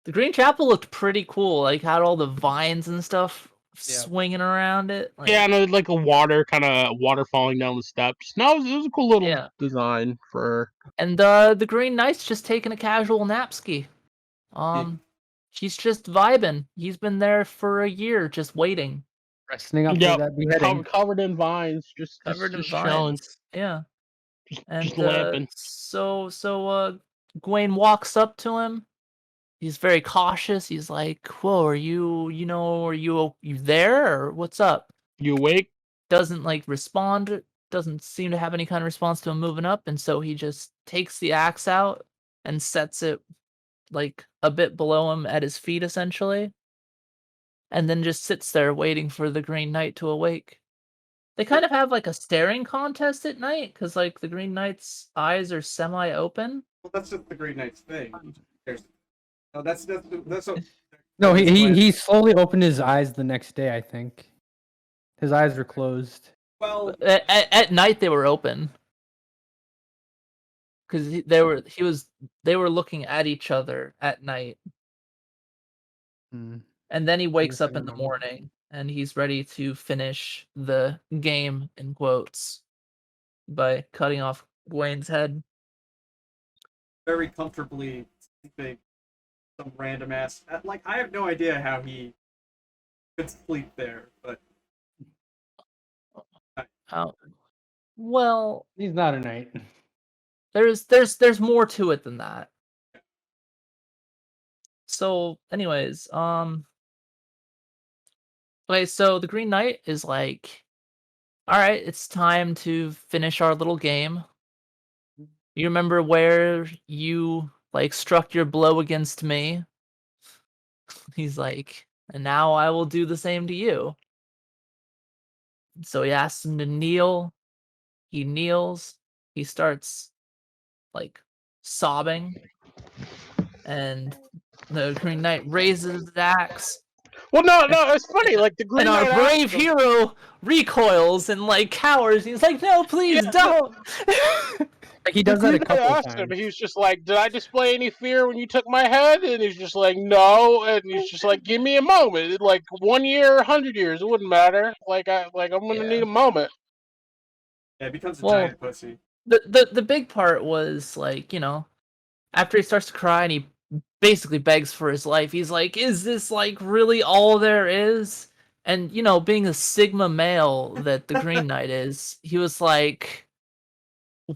The Green Chapel looked pretty cool, like had all the vines and stuff swinging around it. Like, Yeah, and like a water falling down the steps. No, it was a cool little Yeah. design for. And the Green Knight's just taking a casual napski. He's just vibing. He's been there for a year, just waiting, Resting up Yep. for that beheading. Covered in vines, just covered in chilling, vines. Yeah. And just lamping. so Gwaine walks up to him. He's very cautious. He's like, "Whoa, are you there, or what's up?" You awake? Doesn't like respond. Doesn't seem to have any kind of response to him moving up, and so he just takes the axe out and sets it like a bit below him at his feet, essentially, and then just sits there waiting for the Green Knight to awake. They kind of have like a staring contest at night because like the Green Knight's eyes are semi-open. Well, that's just the Green Knight's thing. No, that's what. No, that's why- he slowly opened his eyes the next day. I think his eyes were closed. Well, At night they were open because they were looking at each other at night, and then he wakes up in the morning and he's ready to finish the game in quotes by cutting off Gwaine's head. very comfortably sleeping some random ass. Like I have no idea how he could sleep there, but Oh, well, He's not a knight. there's more to it than that. So, anyways, okay, so the Green Knight is like, all right, it's time to finish our little game. You remember where you like struck your blow against me? He's like, and now I will do the same to you. So he asks him to kneel. He kneels. He starts like sobbing, and the Green Knight raises his axe, Well, no, it's funny. Like the Green and our Knight brave asked him- hero recoils and like cowers. He's like, "No, please don't." Like he the does that a Green Knight couple asked him, times. he's just like, "Did I display any fear when you took my head?" And he's just like, "No." And he's just like, "Give me a moment. Like 1 year, 100 years, it wouldn't matter. I'm gonna Yeah. need a moment." Yeah, it becomes a Well, giant pussy. the big part was like, after he starts to cry and he basically begs for his life, he's like, "Is this like really all there is?" And being a Sigma male that the Green Knight is, he was like,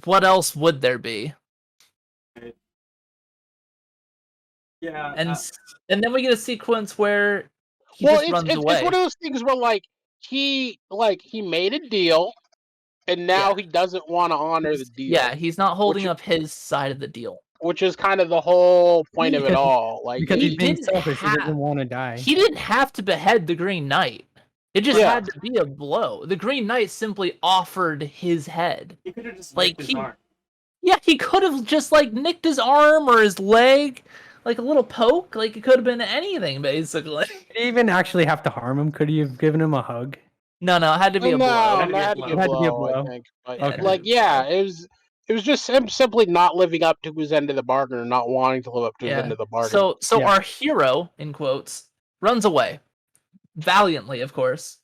"What else would there be?" Yeah, And then we get a sequence where he Well, just runs it's away. one of those things where he made a deal, and now Yeah. he doesn't want to honor the deal. Yeah, he's not holding Which- up his side of the deal. Which is kind of the whole point of it Because- all. Like Because he he's being didn't selfish. He have- doesn't want to die. He didn't have to behead the Green Knight. It just Yeah. had to be a blow. The Green Knight simply offered his head. he could have just like, nicked his he- arm. Yeah, he could have just like nicked his arm or his leg, like a little poke. Like it could have been anything, basically. Did he even actually have to harm him? Could he have given him a hug? No, it had to be a blow. Had to be a that had to be a blow. Had to be a blow, I blow. think. But, Okay. it was just him simply not living up to his end of the bargain or not wanting to live up to his end of the bargain. So Yeah. our hero, in quotes, runs away valiantly, of course.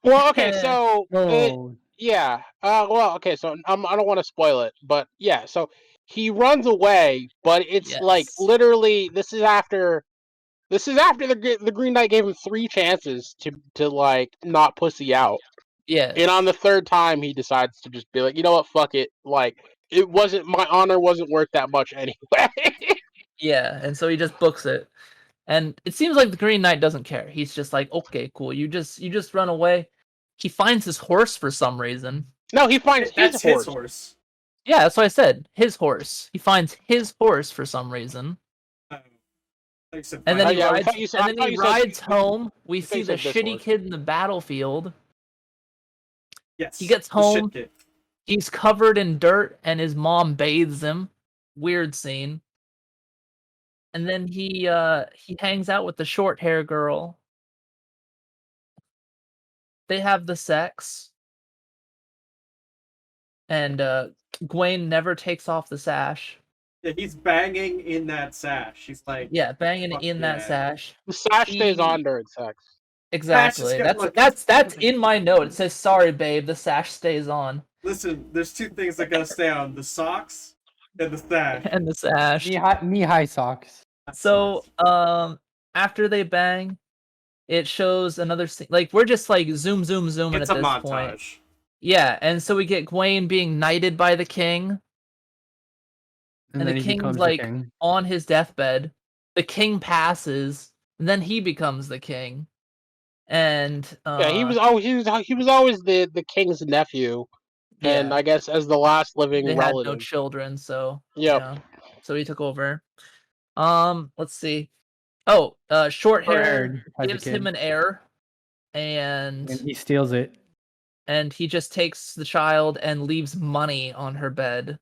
Well, okay, so Oh, yeah. Okay, so I don't want to spoil it, but yeah, so he runs away, but it's like Yes. literally this is after the Green Knight gave him 3 chances to like not pussy out. Yes. And on the 3rd time he decides to just be like, "You know what? Fuck it." Like my honor wasn't worth that much anyway. Yeah, and so he just books it. And it seems like the Green Knight doesn't care. He's just like, "Okay, cool. You just run away." He finds his horse for some reason. No, he finds That's his his horse. horse. Yeah, that's what I said. His horse. He finds his horse for some reason. Thanks to And then find- he yeah, I rides, thought you said- and I then thought he you said- rides home. We I thought see you the said this shitty horse. kid in the battlefield. yes, he gets the shit home. kid. He's covered in dirt, and his mom bathes him. Weird scene. And then he hangs out with the short hair girl. They have the sex. And Gwaine never takes off the sash. Yeah, he's banging in that sash. He's like, Yeah, banging Fuck in that yeah. sash. The sash stays He- on during sex. Exactly. got, like- That's in my note. It says, "Sorry, babe, the sash stays on." listen, there's 2 things that gotta stay on: the socks and the sash. And the sash. knee-high socks. So, after they bang, it shows another scene. Like we're just like zooming it's at a this montage. point. Yeah, and so we get Gwaine being knighted by the king And the then he king's becomes like- the king. on his deathbed. The king passes, and then he becomes the king. And Yeah, he was always the king's nephew, and yeah, I guess as the last living they had no relative. children, so Yep. yeah. So he took over. Let's see. Oh, short hair Short-haired has a gives kid. him an heir, and And he steals it. he just takes the child and leaves money on her bed.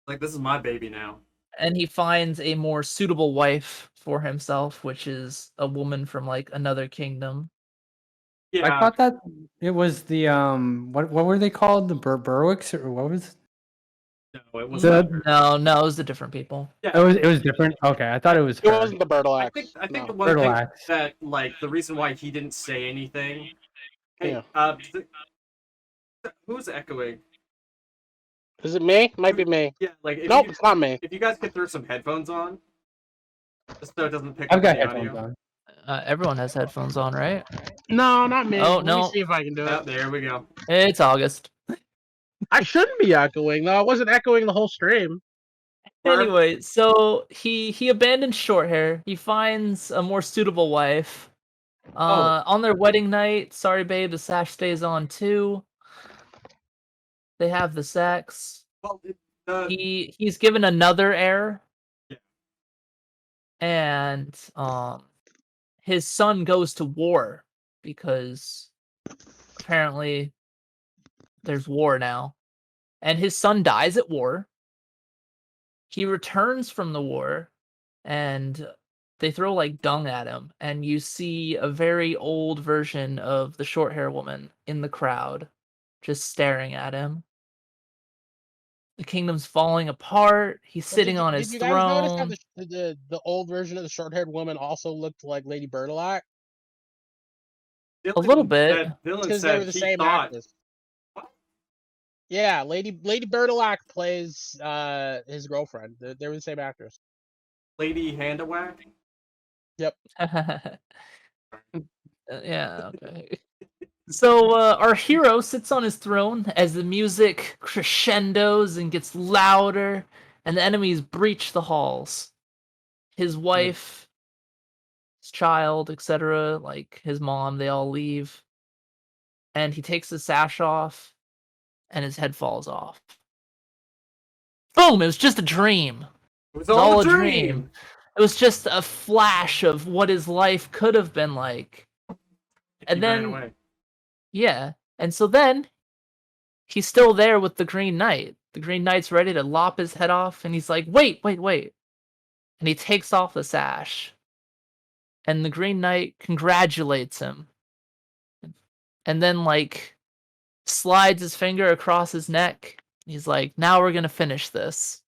Like, this is my baby now. And he finds a more suitable wife for himself, which is a woman from like another kingdom. Yeah, I thought that it was the what were they called? The Berwicks or what was? no, it was The- not. No, it was the different people. Yeah, It was different. Okay, I thought it was It her. wasn't the Bertle I axe. think no. the one Turtle thing axe. that, like, the reason why he didn't say anything. Hey, Yeah. who's echoing? Is it me? Might be me. Yeah, like, Nope, it's not me. if you guys could throw some headphones on, just so it doesn't pick I've up got the headphones audio. on. Everyone has headphones on, right? No, not me. Oh, Let no. me see if I can do Oh, it. there we go. It's August. I shouldn't be echoing though. I wasn't echoing the whole stream. Anyway, so he abandons short hair. He finds a more suitable wife. On their wedding night, sorry babe, the sash stays on too. They have the sex. Well, He's given another heir. Yeah. And his son goes to war because apparently there's war now. And his son dies at war. He returns from the war and they throw like dung at him, and you see a very old version of the short hair woman in the crowd just staring at him. The kingdom's falling apart. He's But sitting on his did you guys notice how throne. the old version of the short-haired woman also looked like Lady Bertilac? A little bit. Dylan Because they said were the he same thought actress. Yeah, Lady Bertilac plays his girlfriend. They were the same actress. Lady Handawak. Yeah, okay. So our hero sits on his throne as the music crescendos and gets louder, and the enemies breach the halls. His wife, his child, etc., like his mom, they all leave. And he takes his sash off, and his head falls off. Boom! It was just a dream. It was It was all all a a dream. It was just a flash of what his life could have been like. And He ran then- away. Yeah. And so then he's still there with the Green Knight. The Green Knight's ready to lop his head off, and he's like, wait. And he takes off the sash. And the Green Knight congratulates him. And then, like, slides his finger across his neck. He's like, now we're going to finish this.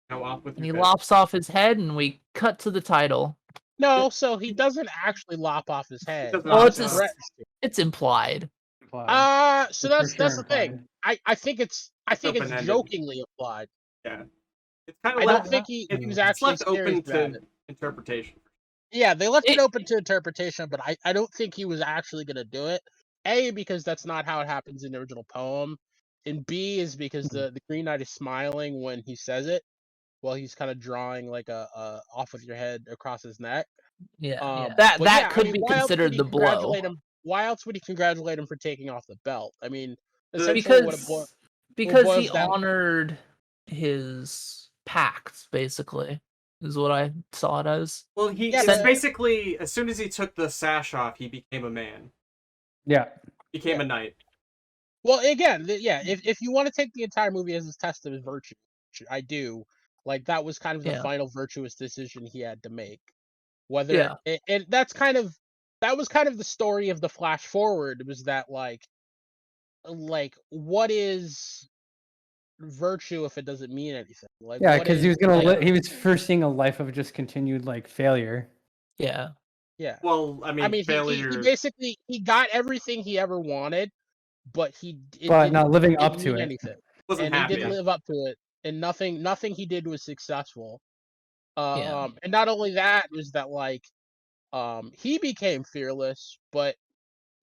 Now off with And he your head. lops off his head, and we cut to the title. No, so he doesn't actually lop off his head. doesn't Well, lop it's it a off. threatens to. It's implied. So It's that's for the sure thing. implied. I think it's Open-ended. jokingly applied. Yeah. It's kind I of don't think he was actually left open serious about to it. interpretation. Yeah, they left it It- open to interpretation, but I don't think he was actually gonna do it. A, because that's not how it happens in the original poem, and B is because the Green Knight is smiling when he says it, while he's kind of drawing like a off with your head across his neck. Yeah. But That yeah, I could mean, be why else would considered he the blow. congratulate him? Why else would he congratulate him for taking off the belt? I mean, essentially Because boils he down- honored his pact, basically, is what I saw it as. Well, he Yeah, it's but- basically as soon as he took the sash off, he became a man. Yeah. Became a knight. Well, again, if you want to take the entire movie as a test of his virtue, which I do, like that was kind of the Yeah. final virtuous decision he had to make. Whether Yeah. and that was kind of the story of the flash forward, was that like what is virtue if it doesn't mean anything? Like Yeah, what because he is, was gonna like- he was first seeing a life of just continued like failure. Yeah. yeah. Well, I mean, He failure. basically he got everything he ever wanted, but it But didn't- not living up didn't to mean it. anything. wasn't And happy. he didn't live up to it, and nothing he did was successful. Yeah. And not only that was that like he became fearless, but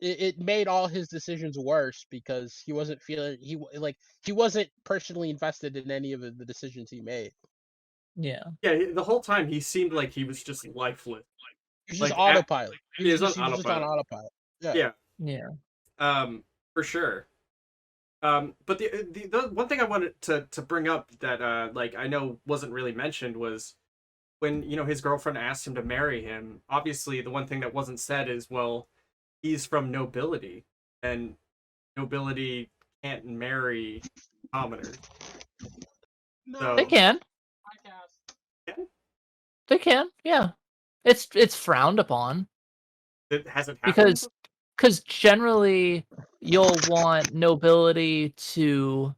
it made all his decisions worse because he wasn't feeling he wasn't personally invested in any of the decisions he made. Yeah. Yeah, the whole time he seemed like he was just lifeless. He was just Like, autopilot. he was on just on autopilot. autopilot. Yeah. Yeah. For sure. But the one thing I wanted to bring up that like I know wasn't really mentioned was when his girlfriend asked him to marry him. Obviously, the one thing that wasn't said is, well, he's from nobility, and nobility can't marry commoners. So- They can. They can. Yeah. It's frowned upon It hasn't happened. because generally you'll want nobility to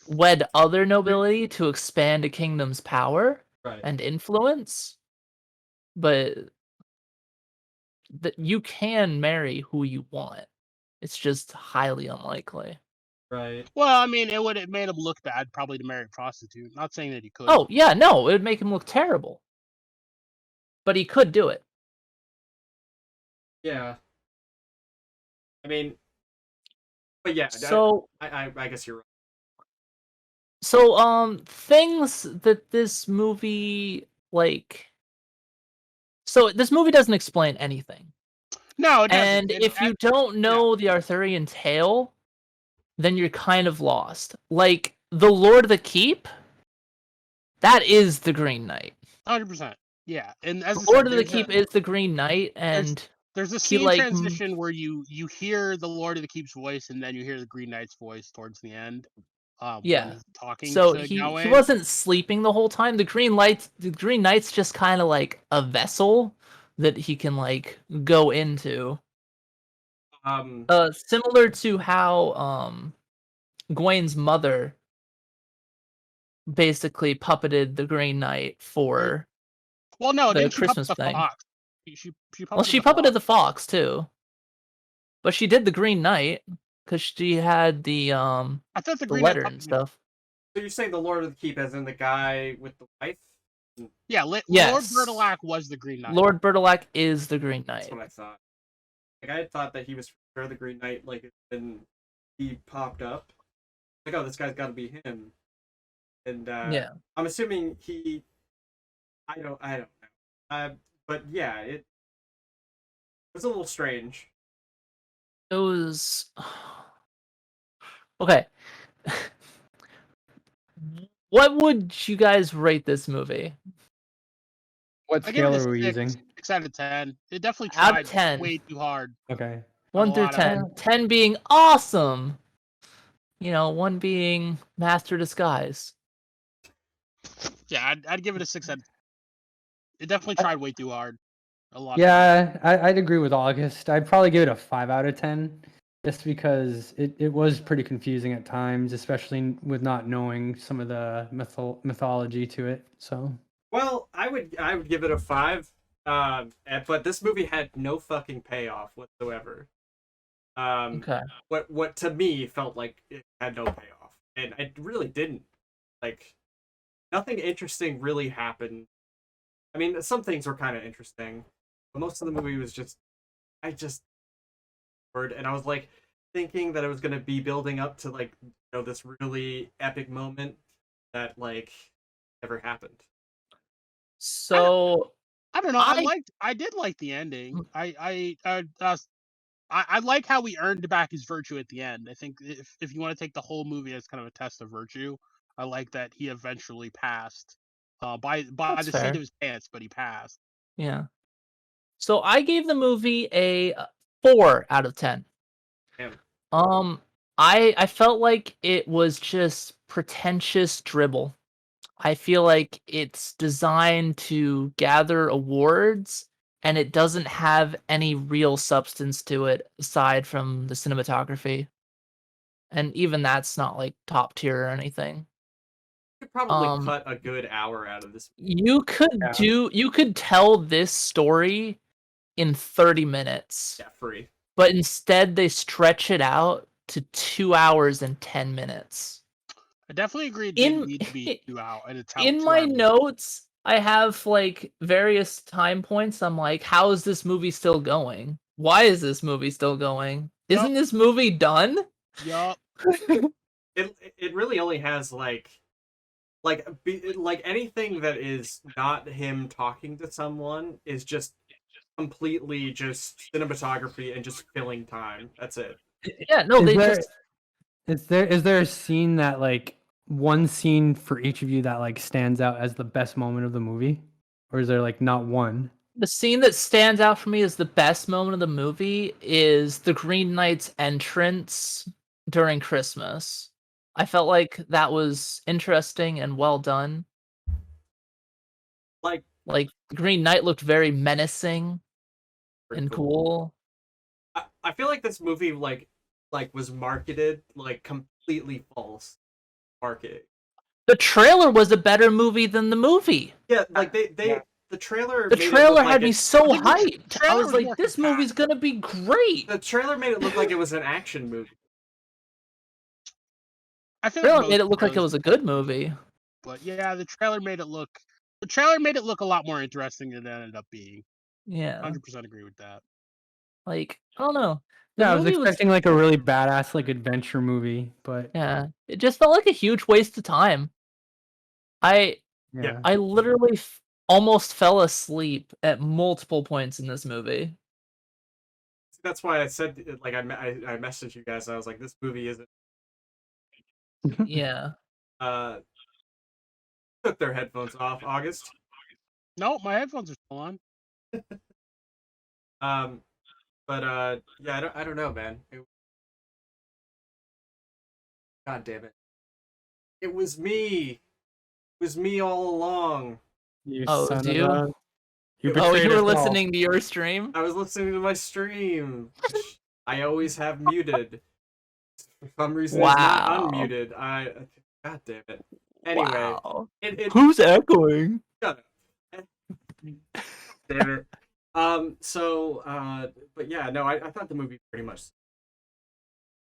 wed other nobility to expand a kingdom's power Right. and influence, but that you can marry who you want. It's just highly unlikely. Right. Well, I mean, it would have made him look bad probably to marry a prostitute. Not saying that he could. Oh yeah, no, it would make him look terrible, but he could do it. Yeah. I mean, but yeah. So I guess you're right. So, things that this movie, like... So, this movie doesn't explain anything. No, it doesn't. And It- if you don't know the Arthurian tale, then you're kind of lost. Like, the Lord of the Keep, that is the Green Knight. 100%. Yeah, and as I Lord said, of the Keep is the Green Knight, and there's a he scene like transition where you hear the Lord of the Keep's voice, and then you hear the Green Knight's voice towards the end, when yeah. he's talking So to he Gawain. wasn't sleeping the whole time. The Green Knight's just kind of like a vessel that he can like go into. Um, Similar to how Gwain's mother basically puppeted the Green Knight for Well, no, the didn't she puppet Christmas the thing. fox? She Well, puppeted she the puppeted fox. the fox too, but she did the Green Knight because she had the I thought the the Green Knight letter and puppeted. stuff. so you're saying the Lord of the Keep, as in the guy with the wife? Yeah, Lord Yes. Bertilac was the Green Knight. Lord Bertilac is the Green That's Knight. what I thought. Like I had thought that he was for sure the Green Knight. Like, and he popped up. Like, oh, this guy's got to be him. And Yeah. I'm assuming he. I don't know. But yeah, it was a little strange. It was okay. What would you guys rate this movie? What I give scale it a are we 6, using? 6 out of 10. It definitely Out tried of 10. way too hard. Okay. 1 a through lot of 10. 10 being awesome. 1 being Master Disguise. Yeah, I'd give it a 6 out. It definitely tried way too hard. A lot. Yeah, I'd agree with August. I'd probably give it a 5 out of 10, just because it was pretty confusing at times, especially with not knowing some of the mythology to it. So Well, I would give it a 5. But this movie had no fucking payoff whatsoever. Okay. What to me felt like it had no payoff, and it really didn't. Like, nothing interesting really happened. I mean, some things were kind of interesting, but most of the movie was just, I just, and I was like thinking that it was gonna be building up to like this really epic moment that like never happened. So I don't know. I I did like the ending. I like how he earned back his virtue at the end. I think if you want to take the whole movie as kind of a test of virtue, I like that he eventually passed. By That's the seat fair. of his pants, but he passed. Yeah. So I gave the movie a 4 out of 10. Damn. Um I felt like it was just pretentious dribble. I feel like it's designed to gather awards and it doesn't have any real substance to it aside from the cinematography. And even that's not like top tier or anything. You could probably Um cut a good hour out of this. Yeah. you could tell this story in 30 minutes. Yeah, free. But instead they stretch it out to 2 hours and 10 minutes. I definitely agree. It In didn't need to be 2 hours, and it's in 2 my hours. notes, I have like various time points. I'm like, how is this movie still going? Why is this movie still going? Isn't this movie done? Yup. It really only has like anything that is not him talking to someone is just completely just cinematography and just filling time. That's it. Yeah, no, is they there just is there a scene that like one scene for each of you that like stands out as the best moment of the movie, or is there like not one? the scene that stands out for me as the best moment of the movie is the Green Knight's entrance during Christmas. I felt like that was interesting and well done. Like, Like the Green Knight looked very menacing pretty and cool. I feel like this movie was marketed like completely false marketing. The trailer was a better movie than the movie. Yeah, like the trailer The made it trailer look had like me it, so I think the hyped. trailer I was was like, more this compact. movie's gonna be great. the trailer made it look like it was an action movie. I feel Trailer like made most it look like it trailers was a good movie. but yeah, the trailer made it look. The trailer made it look a lot more interesting than it ended up being. Yeah. 100% agree with that. Like, I don't know. The Yeah, I was movie was expecting like a really badass like adventure movie, but yeah. It just felt like a huge waste of time. I yeah. I literally almost fell asleep at multiple points in this movie. That's why I said like I messaged you guys. I was like, this movie isn't. Yeah. Took their headphones off. August. No, my headphones are still on. Yeah, I don't know, man. God damn it. It was me. It was me all along. You Oh, son it's of you? a. You Oh, betrayed you were us all. listening to your stream? I was listening to my stream, which I always have muted. For some reason, it's not Wow. unmuted. God damn it. Anyway, Wow. it Who's echoing? shut up. Damn it. But yeah, no, I thought the movie pretty much.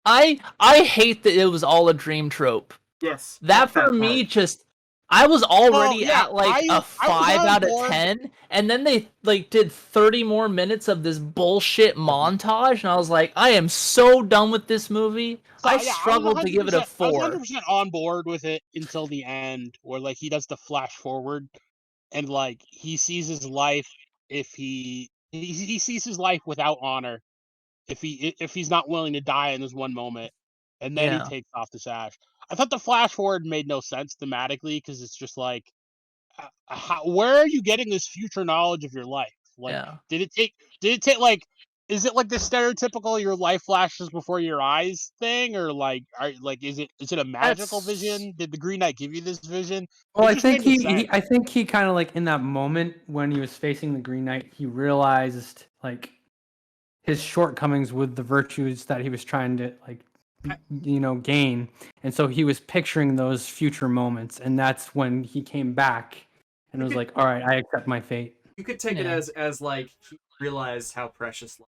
I hate that it was all a dream trope. Yes. That fuck for me part. just I was already yeah, at like I a was 5 on out of board. 10, and then they like did 30 more minutes of this bullshit montage, and I was like, I am so done with this movie. So, I yeah, struggled to give it a I was 4. 100% on board with it until the end, where like he does the flash forward, and like he sees his life if he sees his life without honor if he's not willing to die in this one moment, and then he Yeah. takes off the sash. I thought the flash forward made no sense thematically because it's just like, where are you getting this future knowledge of your life? Like, Yeah. did it take like? Is it like the stereotypical your life flashes before your eyes thing, or like, is it a magical That's- vision? Did the Green Knight give you this vision? Well, It I just think made no sense. I think he kind of like in that moment when he was facing the Green Knight, he realized like his shortcomings with the virtues that he was trying to like gain, and so he was picturing those future moments, and that's when he came back and was like, all right, I accept my fate. You could take it Yeah. as like he realized how precious life.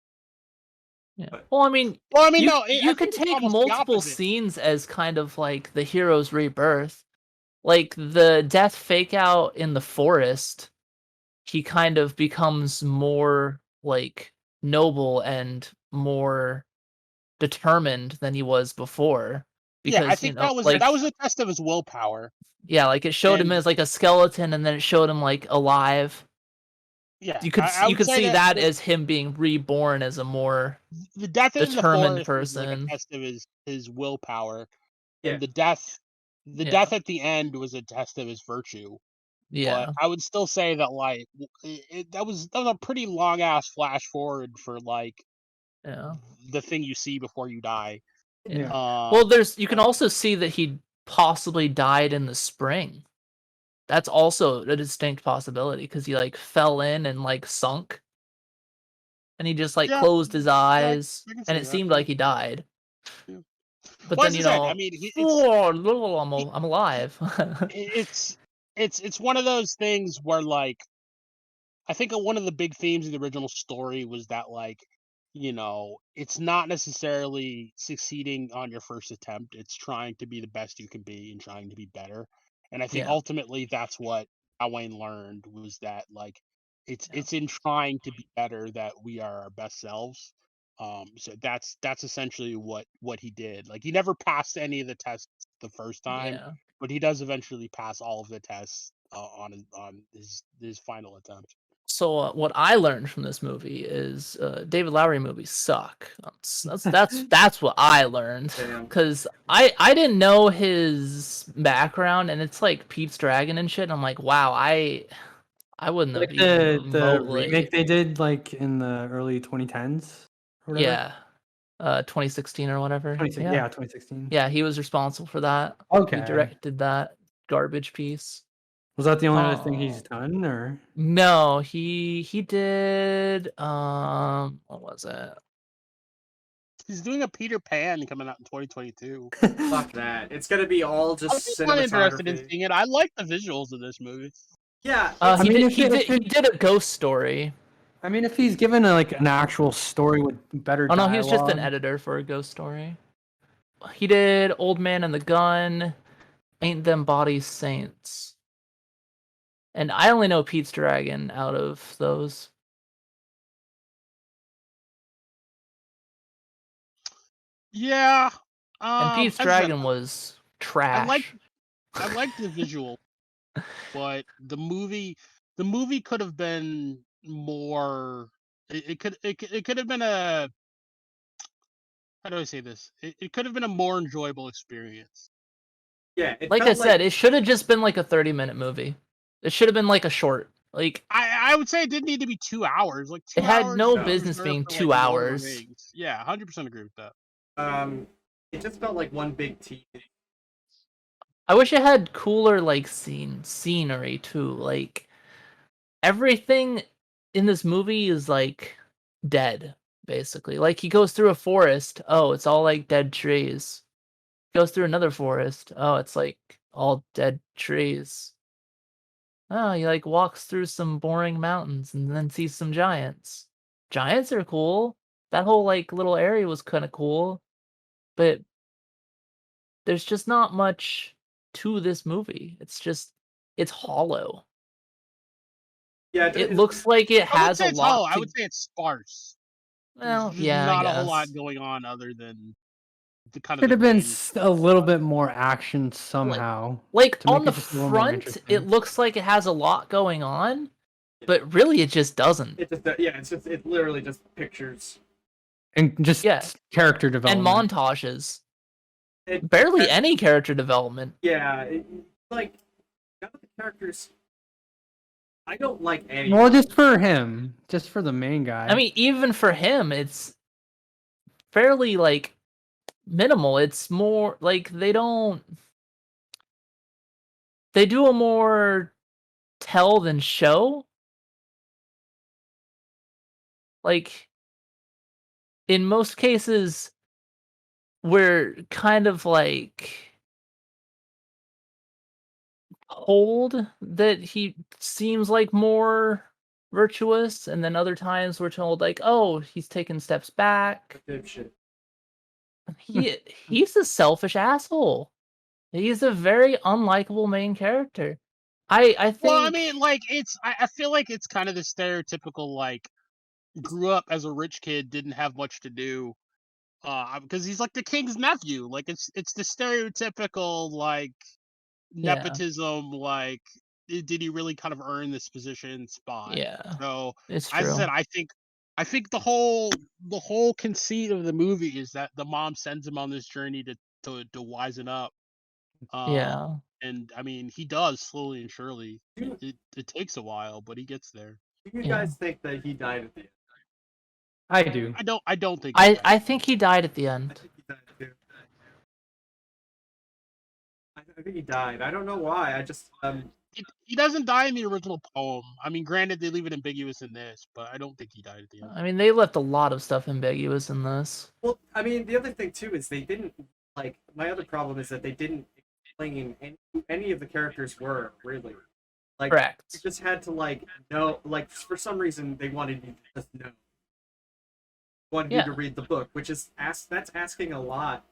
Yeah. But- Well, I mean, Well, you no, you I could think it's take almost the multiple opposite. scenes as kind of like the hero's rebirth. Like the death fake out in the forest, he kind of becomes more like noble and more determined than he was before. Yeah, I Because, think like that was a test of his willpower. yeah, like it showed him And as like a skeleton, and then it showed him like alive. yeah, You could I you would could say see that the, as him being reborn as a more the death in the determined forest was like a person. test of his willpower, Yeah. and the Yeah. death at the end was a test of his virtue. Yeah. But I would still say that like that was a pretty long ass flash forward for like Yeah. the thing you see before you die. Yeah. Well, you can also see that he possibly died in the spring. That's also a distinct possibility because he like fell in and like sunk, and he just like Yeah, closed his eyes, I can and see it that, seemed yeah. like he died. Yeah. But Well, then as I said, I mean, I'm alive. it's one of those things where like I think one of the big themes of the original story was that like it's not necessarily succeeding on your first attempt. It's trying to be the best you can be and trying to be better. And I think Yeah. ultimately that's what Wayne learned was that like Yeah. it's in trying to be better that we are our best selves. So that's essentially what he did. Like he never passed any of the tests the first time, Yeah. but he does eventually pass all of the tests on his final attempt. So what I learned from this movie is David Lowery movies suck. That's what I learned Damn. because I didn't know his background, and it's like Pete's Dragon and shit. And I'm like, wow, I wouldn't Like have even the remotely. remake they did like in the early 2010s or whatever. Yeah, 2016 or whatever. 2016. Yeah, he was responsible for that. Okay. He directed that garbage piece. Was that the only other thing he's Oh. done, or? No, he did what was it? He's doing a Peter Pan coming out in 2022. Fuck that. It's gonna be all I'm just just not interested in cinematography. seeing it. I like the visuals of this movie. Yeah. I He mean, did a ghost story. I mean, if he's given like an actual story with better Oh no, dialogue. he was just an editor for a ghost story. He did Old Man and the Gun, Ain't Them Bodies Saints. And I only know Pete's Dragon out of those. Yeah. And Pete's as I said, Dragon was trash. I like the visual, but the movie could have been more. It could have been a. How do I say this? It could have been a more enjoyable experience. Yeah. It Like I felt said, it should have just been like a 30-minute movie. It should have been like a short. Like, I would say it didn't need to be 2 hours. Like 2 it had hours no is business reserved being for, 2 like, Lord of the hours. Rings. Yeah, 100% agree with that. It just felt like one big tease. I wish it had cooler like scenery too. Like everything in this movie is like dead, basically. Like he goes through a forest, oh, it's all like dead trees. Goes through another forest, oh, it's like all dead trees. Oh, he like walks through some boring mountains and then sees some giants. Giants are cool. That whole like little area was kind of cool, but there's just not much to this movie. It's hollow. Yeah, It looks like it I would has say a it's hollow. lot I to. would say it's sparse. Well, There's just yeah, I not a whole lot guess. going on other than the kind of Could the have been main a little bit more action somehow. Like to on make the it just a little more front, interesting. it looks like it has a lot going on, but really it just doesn't. It just it's literally just pictures. And just Yeah. character And development. montages. It, Barely any character development. Yeah, like none of the characters. I don't like any. Well, just for him, just for the main guy. I mean, even for him, it's fairly like minimal. It's more like they do a more tell than show. Like in most cases, we're kind of like told that he seems like more virtuous, and then other times we're told like, oh, he's taken steps back. Dipshit. He's a selfish asshole. He's a very unlikable main character. I think. Well, I mean, like I feel like it's kind of the stereotypical like grew up as a rich kid, didn't have much to do, because he's like the king's nephew. Like it's the stereotypical like Yeah. nepotism. Like did he really kind of earn this position spot? Yeah, So it's as true. I said, I think the whole conceit of the movie is that the mom sends him on this journey to wisen up. Yeah. And I mean, he does slowly and surely. Do It takes a while, but he gets there. you Yeah. guys think that he died at the end? I do. I don't think. he died. I think he died at the I end. think he died too. I think he died. I don't know why. I just He doesn't die in the original poem. I mean, granted, they leave it ambiguous in this, but I don't think he died at the end. I mean, they left a lot of stuff ambiguous in this. well, I mean, the other thing too is they didn't like. My other problem is that they didn't explain who any of the characters were really. Like, you Correct. just had to like know. Like for some reason, they wanted you to just know. Wanted you Yeah. to read the book, which is that's asking a lot.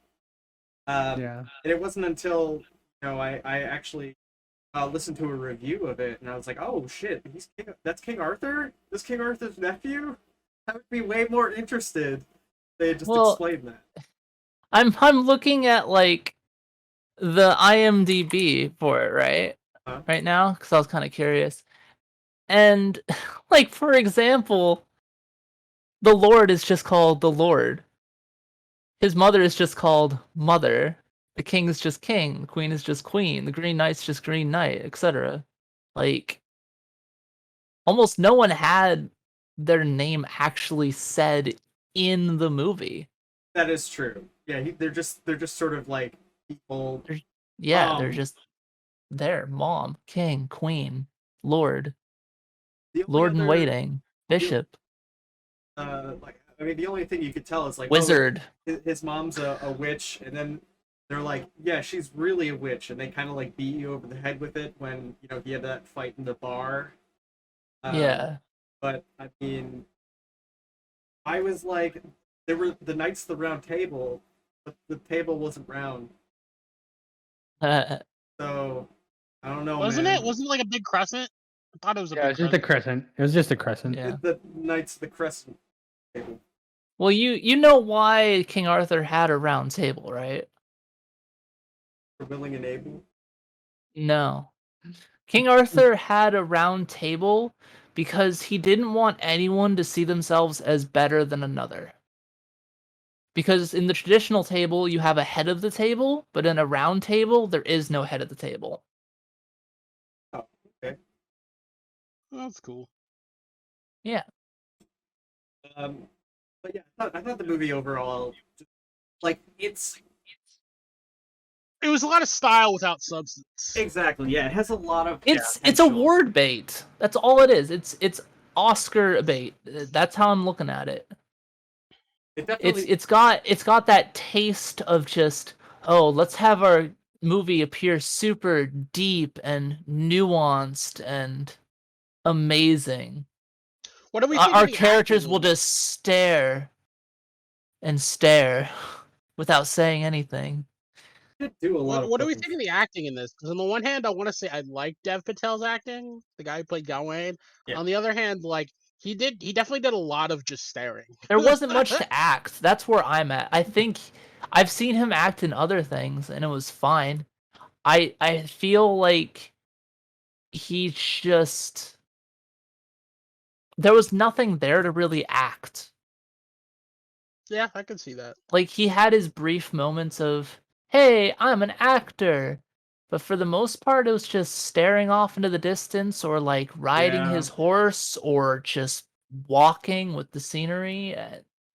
Yeah. And it wasn't until I actually listened to a review of it, and I was like, oh shit, that's King Arthur. This King Arthur's nephew. I would be way more interested. They had just Well, explained that. I'm looking at like the IMDb for it right now because I was kind of curious, and like for example, the Lord is just called the Lord. His mother is just called Mother. The king is just king. The queen is just queen. The Green Knight's just Green Knight, etc. Like, almost no one had their name actually said in the movie. That is true. Yeah, they're just sort of like people. Yeah, they're Mom. just there. Mom, king, queen, lord, The only lord in other, waiting, bishop, like I mean, the only thing you could tell is like wizard. his mom's a witch, and then they're like, yeah, she's really a witch, and they kind of like beat you over the head with it when he had that fight in the bar. Yeah. But I mean, I was like, there were the Knights of the Round Table, but the table wasn't round, so I don't know. Wasn't man. it? Wasn't it like a big crescent? I thought it was a Yeah, big it's just a crescent. It was just a crescent. Yeah. The Knights of the Crescent table. Well, you know why King Arthur had a round table, right? For willing and able. No. King Arthur had a round table because he didn't want anyone to see themselves as better than another. Because in the traditional table, you have a head of the table, but in a round table, there is no head of the table. Oh, okay. That's cool. But yeah, I thought the movie overall, like It was a lot of style without substance. exactly, yeah, it has a lot of It's potential. award bait. That's all it is. It's Oscar bait. That's how I'm looking at it. It definitely, It's got that taste of just, oh, let's have our movie appear super deep and nuanced and amazing. What do we think? Our of the characters acting will in this? just stare and stare without saying anything. did do a lot of What do we fucking- think of the acting in this? Because on the one hand, I want to say I like Dev Patel's acting, the guy who played Gawain. Yeah. On the other hand, like he definitely did a lot of just staring. There wasn't much to act. That's where I'm at. I think I've seen him act in other things and it was fine. I feel like he just, there was nothing there to really act. Yeah, I can see that. Like he had his brief moments of, "Hey, I'm an actor." But for the most part it was just staring off into the distance or like riding Yeah. his horse or just walking with the scenery.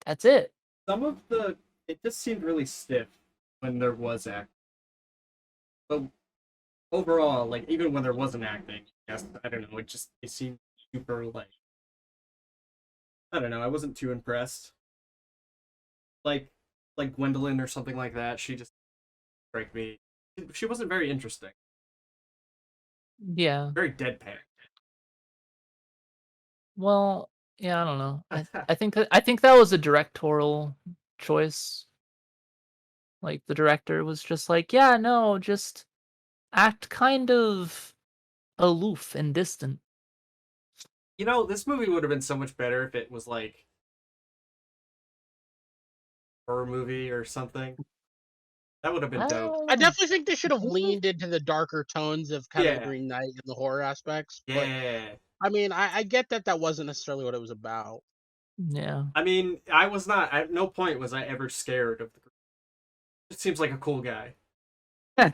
That's it. some of the it just seemed really stiff when there was acting. But overall, like even when there wasn't acting, yes, I don't know, it seemed super like I don't know, I wasn't too impressed. Like Gwendolyn or something like that, she just strike me. She wasn't very interesting. Yeah. Very deadpan. Well, yeah, I don't know. I think that was a directorial choice. Like the director was just like, "Yeah, no, just act kind of aloof and distant." You know, this movie would have been so much better if it was like a horror movie or something. That would have been dope. I definitely think they should have leaned into the darker tones of kind of Yeah. the Green Knight and the horror aspects. But Yeah. I mean, I get that wasn't necessarily what it was about. Yeah. I mean, I was not. At no point was I ever scared of the. It seems like a cool guy to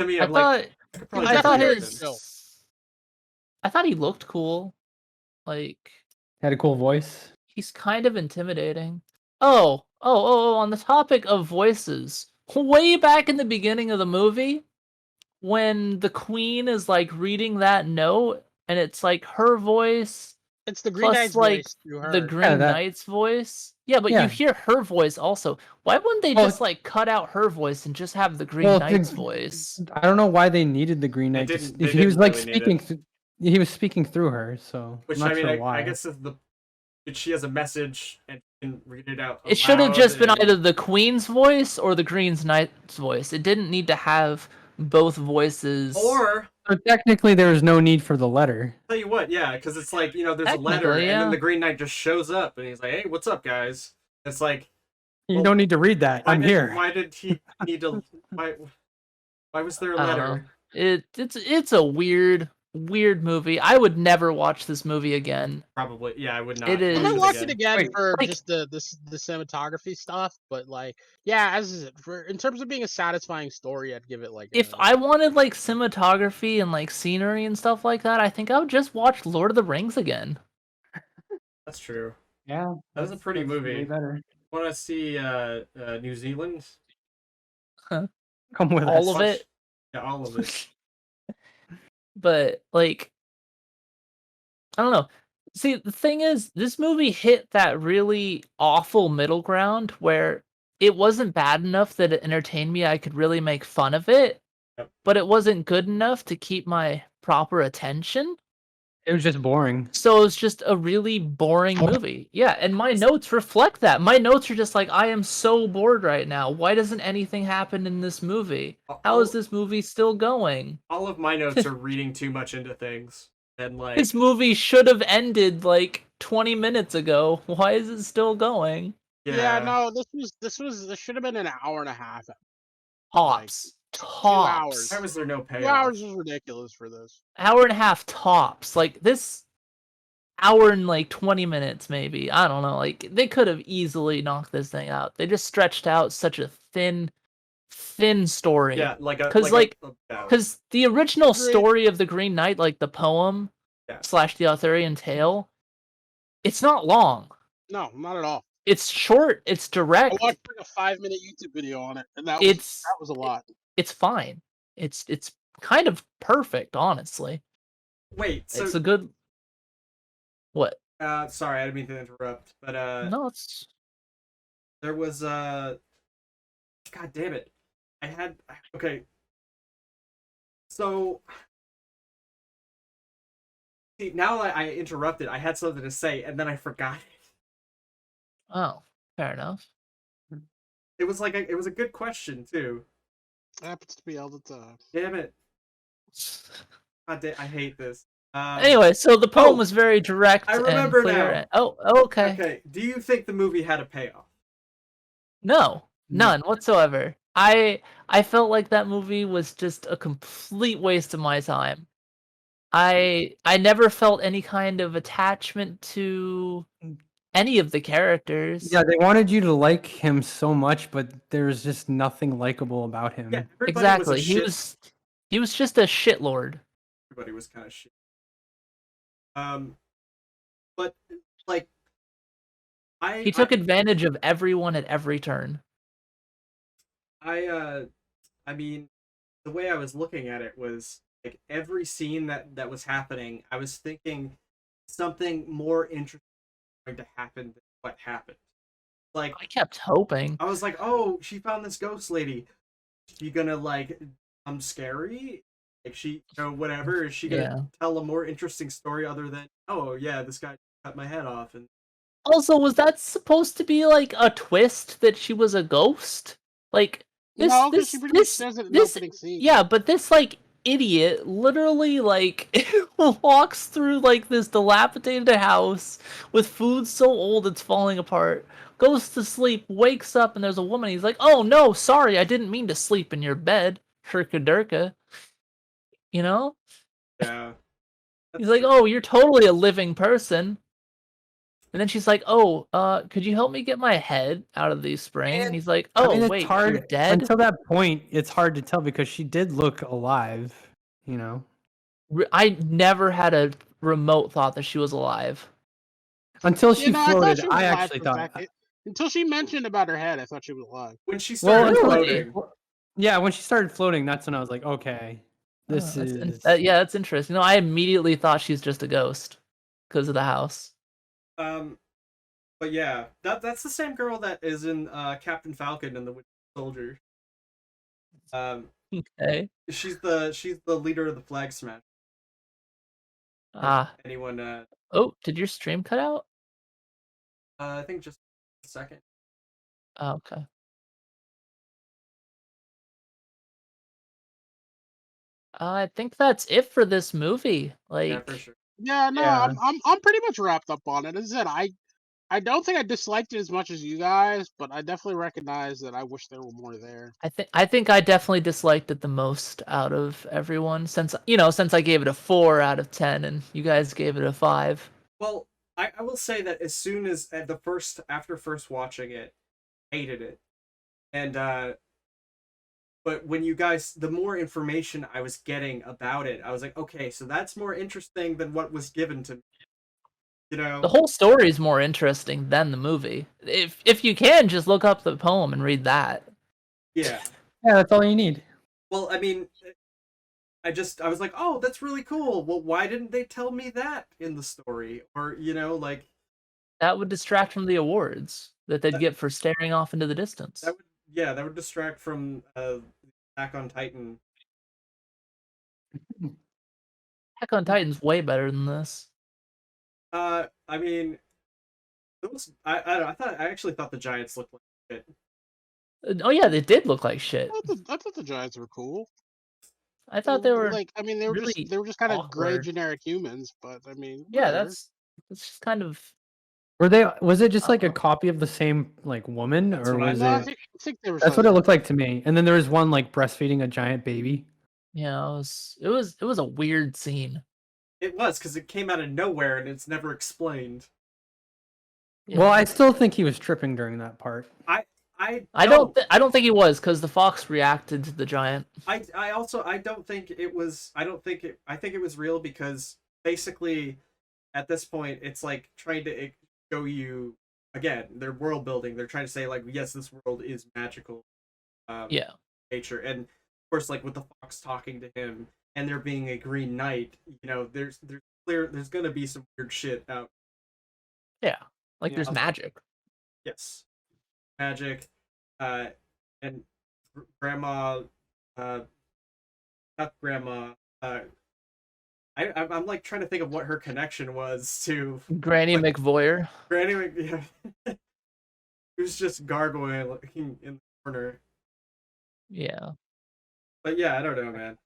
me. I I'm like, thought could probably I take thought care of his- him. No. I thought he looked cool. Like Had a cool voice. he's kind of intimidating. Oh, on the topic of voices. Way back in the beginning of the movie, when the queen is like reading that note and it's like her voice It's the Green plus Knight's like voice through her. the Green that- Knight's voice. Yeah, but Yeah. you hear her voice also. Why wouldn't they Well, just like cut out her voice and just have the Green Well, Knight's the- voice? I don't know why they needed the Green They Knight. didn't- they He was didn't like really need speaking. it. He was speaking through her, so Which I'm not I mean, sure why. I guess is the. She has a message and can read it out. It should have aloud just been and- either the Queen's voice or the Green Knight's voice. It didn't need to have both voices. Or So technically, there was no need for the letter. tell you what, yeah, because it's like there's a letter, Technically, and then yeah. the Green Knight just shows up, and he's like, "Hey, what's up, guys?" It's like, You Well, don't need to read that. I'm here. Why did he need to? Why was there a I don't letter? know. It's a weird movie. I would never watch this movie again. Probably, yeah, I would not. It I is- might watch it again Wait, for like- just the cinematography stuff, but like, yeah, in terms of being a satisfying story, I'd give it like. If I wanted like cinematography and like scenery and stuff like that, I think I would just watch Lord of the Rings again. That's true. Yeah, That was a pretty that's movie. way better. Want to see New Zealand? Come with All us. of it. Yeah, all of it. But like, I don't know. See, the thing is, this movie hit that really awful middle ground where it wasn't bad enough that it entertained me. I could really make fun of it, Yep. but it wasn't good enough to keep my proper attention. It was just boring. So it was just a really boring movie. Yeah, and my notes reflect that. My notes are just like, I am so bored right now. Why doesn't anything happen in this movie? How is this movie still going? All of my notes are reading too much into things, and like This movie should have ended like 20 minutes ago. Why is it still going? Yeah, no, this should have been an hour and a half. Tops. hours. Tops. Why was there no 2 payoff? hours is ridiculous for this. Hour and a half tops. Like this hour and like 20 minutes maybe. I don't know. Like they could have easily knocked this thing out. They just stretched out such a thin story. Yeah, like a 'Cause, yeah. Because the original Agreed. story of the Green Knight, like the poem, Yeah. / the Arthurian tale, it's not long. No, not at all. It's short. It's I direct. watched like a 5-minute YouTube video on it, and that It's was a lot. it's fine. It's kind of perfect, honestly. Wait, so It's a good. What? sorry, I didn't mean to interrupt, but No, it's there was God damn it. Okay. So see, now that I interrupted, I had something to say and then I forgot it. oh, fair enough. It was like it was a good question too. Happens to be all the time. Damn it. I hate this. Anyway, so the poem oh, was very direct I and remember clear. now. Oh, okay. Okay, do you think the movie had a payoff? No, No. none whatsoever. I felt like that movie was just a complete waste of my time. I never felt any kind of attachment to any of the characters. Yeah, they wanted you to like him so much, but there's just nothing likable about him. Yeah, everybody exactly. Was a He shit. was just a shitlord. Everybody was kind of shit. But like, He took advantage of everyone at every turn. I mean, the way I was looking at it was like every scene that was happening, I was thinking something more interesting was going to happen than what happened. Like I kept hoping. I was like, oh, she found this ghost lady. Is she gonna like scary? Like she, whatever. Is she gonna tell a more interesting story other than, oh yeah, this guy cut my head off? And also, was that supposed to be like a twist that she was a ghost? Like this, No, because she pretty much says it in the opening scene. Yeah, but this like idiot literally like walks through like this dilapidated house with food so old it's falling apart, goes to sleep, wakes up, and there's a woman. He's like, oh no, sorry, I didn't mean to sleep in your bed, Shirka-durka. You know? yeah. He's like, oh, you're totally a living person. And then she's like, oh, could you help me get my head out of the spring? And he's like, oh, I mean, it's wait, hard you're dead? until that point. It's hard to tell because she did look alive, you know. I never had a remote thought that she was alive. Until she floated, she was I alive actually for a thought. second. Until she mentioned about her head, I thought she was alive. When she started floating. Yeah, when she started floating, that's when I was like, okay, this is. Yeah, that's interesting. No, I immediately thought she's just a ghost because of the house. But yeah, that's the same girl that is in Captain Falcon and the Winter Soldier. Okay. She's the leader of the Flag Smash. Anyone? Oh, did your stream cut out? I think just a second. Oh, okay. I think that's it for this movie. Like, yeah, for sure. Yeah, no, Yeah. I'm pretty much wrapped up on it. As I said, I don't think I disliked it as much as you guys, but I definitely recognize that I wish there were more there. I think I definitely disliked it the most out of everyone since I gave it a 4 out of 10 and you guys gave it a 5. Well, I will say that as soon as after first watching it, hated it, and but when you guys, the more information I was getting about it, I was like, okay, so that's more interesting than what was given to me. You know, the whole story is more interesting than the movie. If you can, just look up the poem and read that. Yeah. Yeah, that's all you need. Well, I mean, I was like, oh, that's really cool. Well, why didn't they tell me that in the story? Or, like... That would distract from the awards that they'd get for staring off into the distance. That would distract from Attack on Titan. Attack on Titan's way better than this. I mean, I actually thought the Giants looked like shit. Oh yeah, they did look like shit. I thought the Giants were cool. I thought they were like, I mean, they were really just kind of gray awkward. generic humans, but I mean, yeah, whatever. that's just kind of. Was it just like a copy of the same like woman, That's or what I was thought. it? I think there was. That's what it looked like to me. And then there was one like breastfeeding a giant baby. Yeah, it was a weird scene. It was because it came out of nowhere and it's never explained. Yeah. Well, I still think he was tripping during that part. I don't think he was because the fox reacted to the giant. I don't think it was. I think it was real because basically at this point it's like trying to show you again their world building. They're trying to say like yes, this world is magical, Yeah. nature, and of course like with the fox talking to him and there being a Green Knight, there's gonna be some weird shit out. Yeah. Like Yeah, there's magic. yes, magic, uh, and grandma, not grandma. I'm like trying to think of what her connection was to Granny like, McVoyer. Granny. Yeah, it was just gargoyle in the corner. Yeah. But yeah, I don't know, man.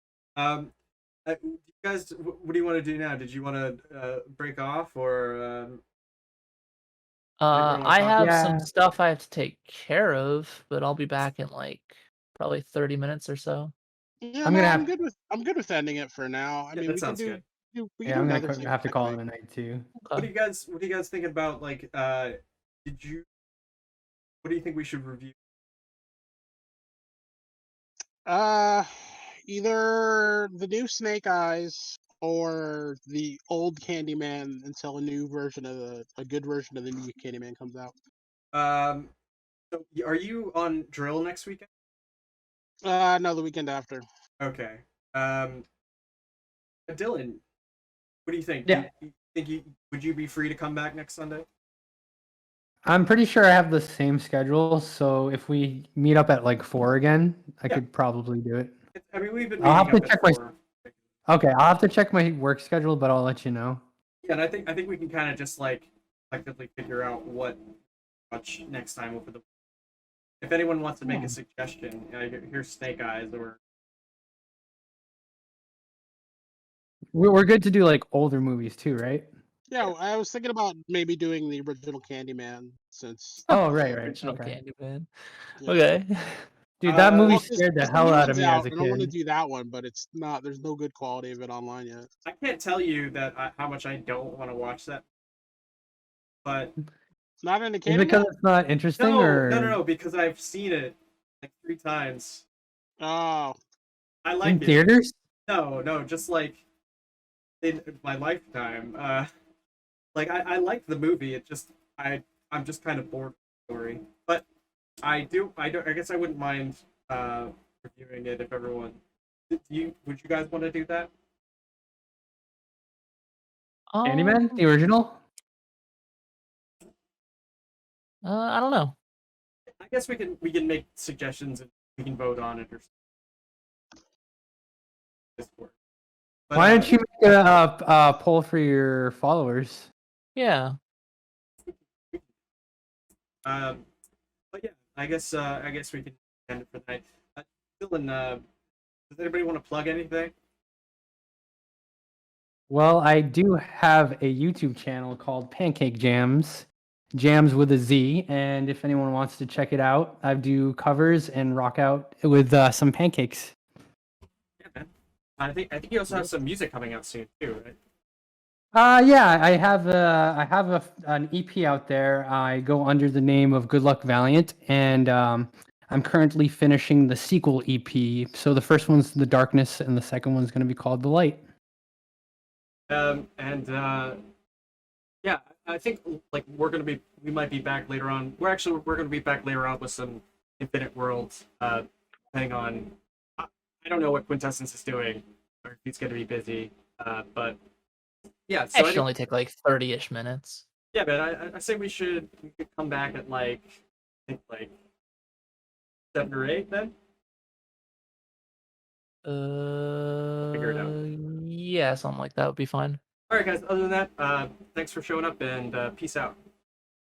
You guys, what do you want to do now? Did you want to break off or? Anyone wanna I talk? have Yeah. some stuff I have to take care of, but I'll be back in like probably 30 minutes or so. Yeah, I'm no, gonna I'm have- good with ending it for now. I Yeah, mean, that we can sounds do, good. we Yeah, can I'm do gonna another thing have to next call week. it a night too. What do you guys think about like did you what do you think we should review? Either the new Snake Eyes or the old Candyman until a new version of a good version of the new Candyman comes out. So are you on drill next weekend? No, the weekend after. Okay. Dylan, what do you think? Yeah. You think would you be free to come back next Sunday? I'm pretty sure I have the same schedule, so if we meet up at like 4 again, I Yeah. could probably do it. I mean, we've been I'll meeting have to up check at my- 4. Okay, I'll have to check my work schedule, but I'll let you know. Yeah, and I think we can kind of just like collectively figure out what watch next time over the. If anyone wants to make a suggestion, here's Snake Eyes or We're good to do like older movies too, right? Yeah, I was thinking about maybe doing the original Candyman since. Oh, right. Original Okay. Candyman. Yeah. Okay. Dude, that Uh, movie well, scared the 'cause hell new out of one's me out, as a and I want to kid. do that one, but it's not. There's no good quality of it online yet. I can't tell you that how much I don't want to watch that, but It's not in the Is it because Candyman. it's not interesting, or no, because I've seen it like 3 times. Oh, I in like it. theaters? No, just like in my lifetime. Like I liked the movie. It just I'm just kind of bored with the story. But I guess I wouldn't mind reviewing it if everyone. Would you guys want to do that? Candyman, the original? I don't know. I guess we can make suggestions and we can vote on it or something. Discord. But, Why don't you make a poll for your followers? Yeah. But yeah, I guess we can end it for the night. Dylan, does anybody want to plug anything? Well, I do have a YouTube channel called Pancake Jams, Jams with a Z, and if anyone wants to check it out, I do covers and rock out with some pancakes. Yeah, man. I think you also have some music coming out soon too, right? Yeah, I have an EP out there. I go under the name of Good Luck Valiant, and I'm currently finishing the sequel EP. So the first one's The Darkness, and the second one's going to be called The Light. Yeah, I think like we might be back later on. We're gonna be back later on with some Infinite Worlds. Depending on, I don't know what Quintessence is doing, or if he's gonna be busy. But yeah, so It should only take like 30-ish minutes. yeah, man. I say we could come back at like I think like 7 or 8 then. Figure it out. Yeah, something like that would be fine. All right, guys. Other than that, thanks for showing up and peace out.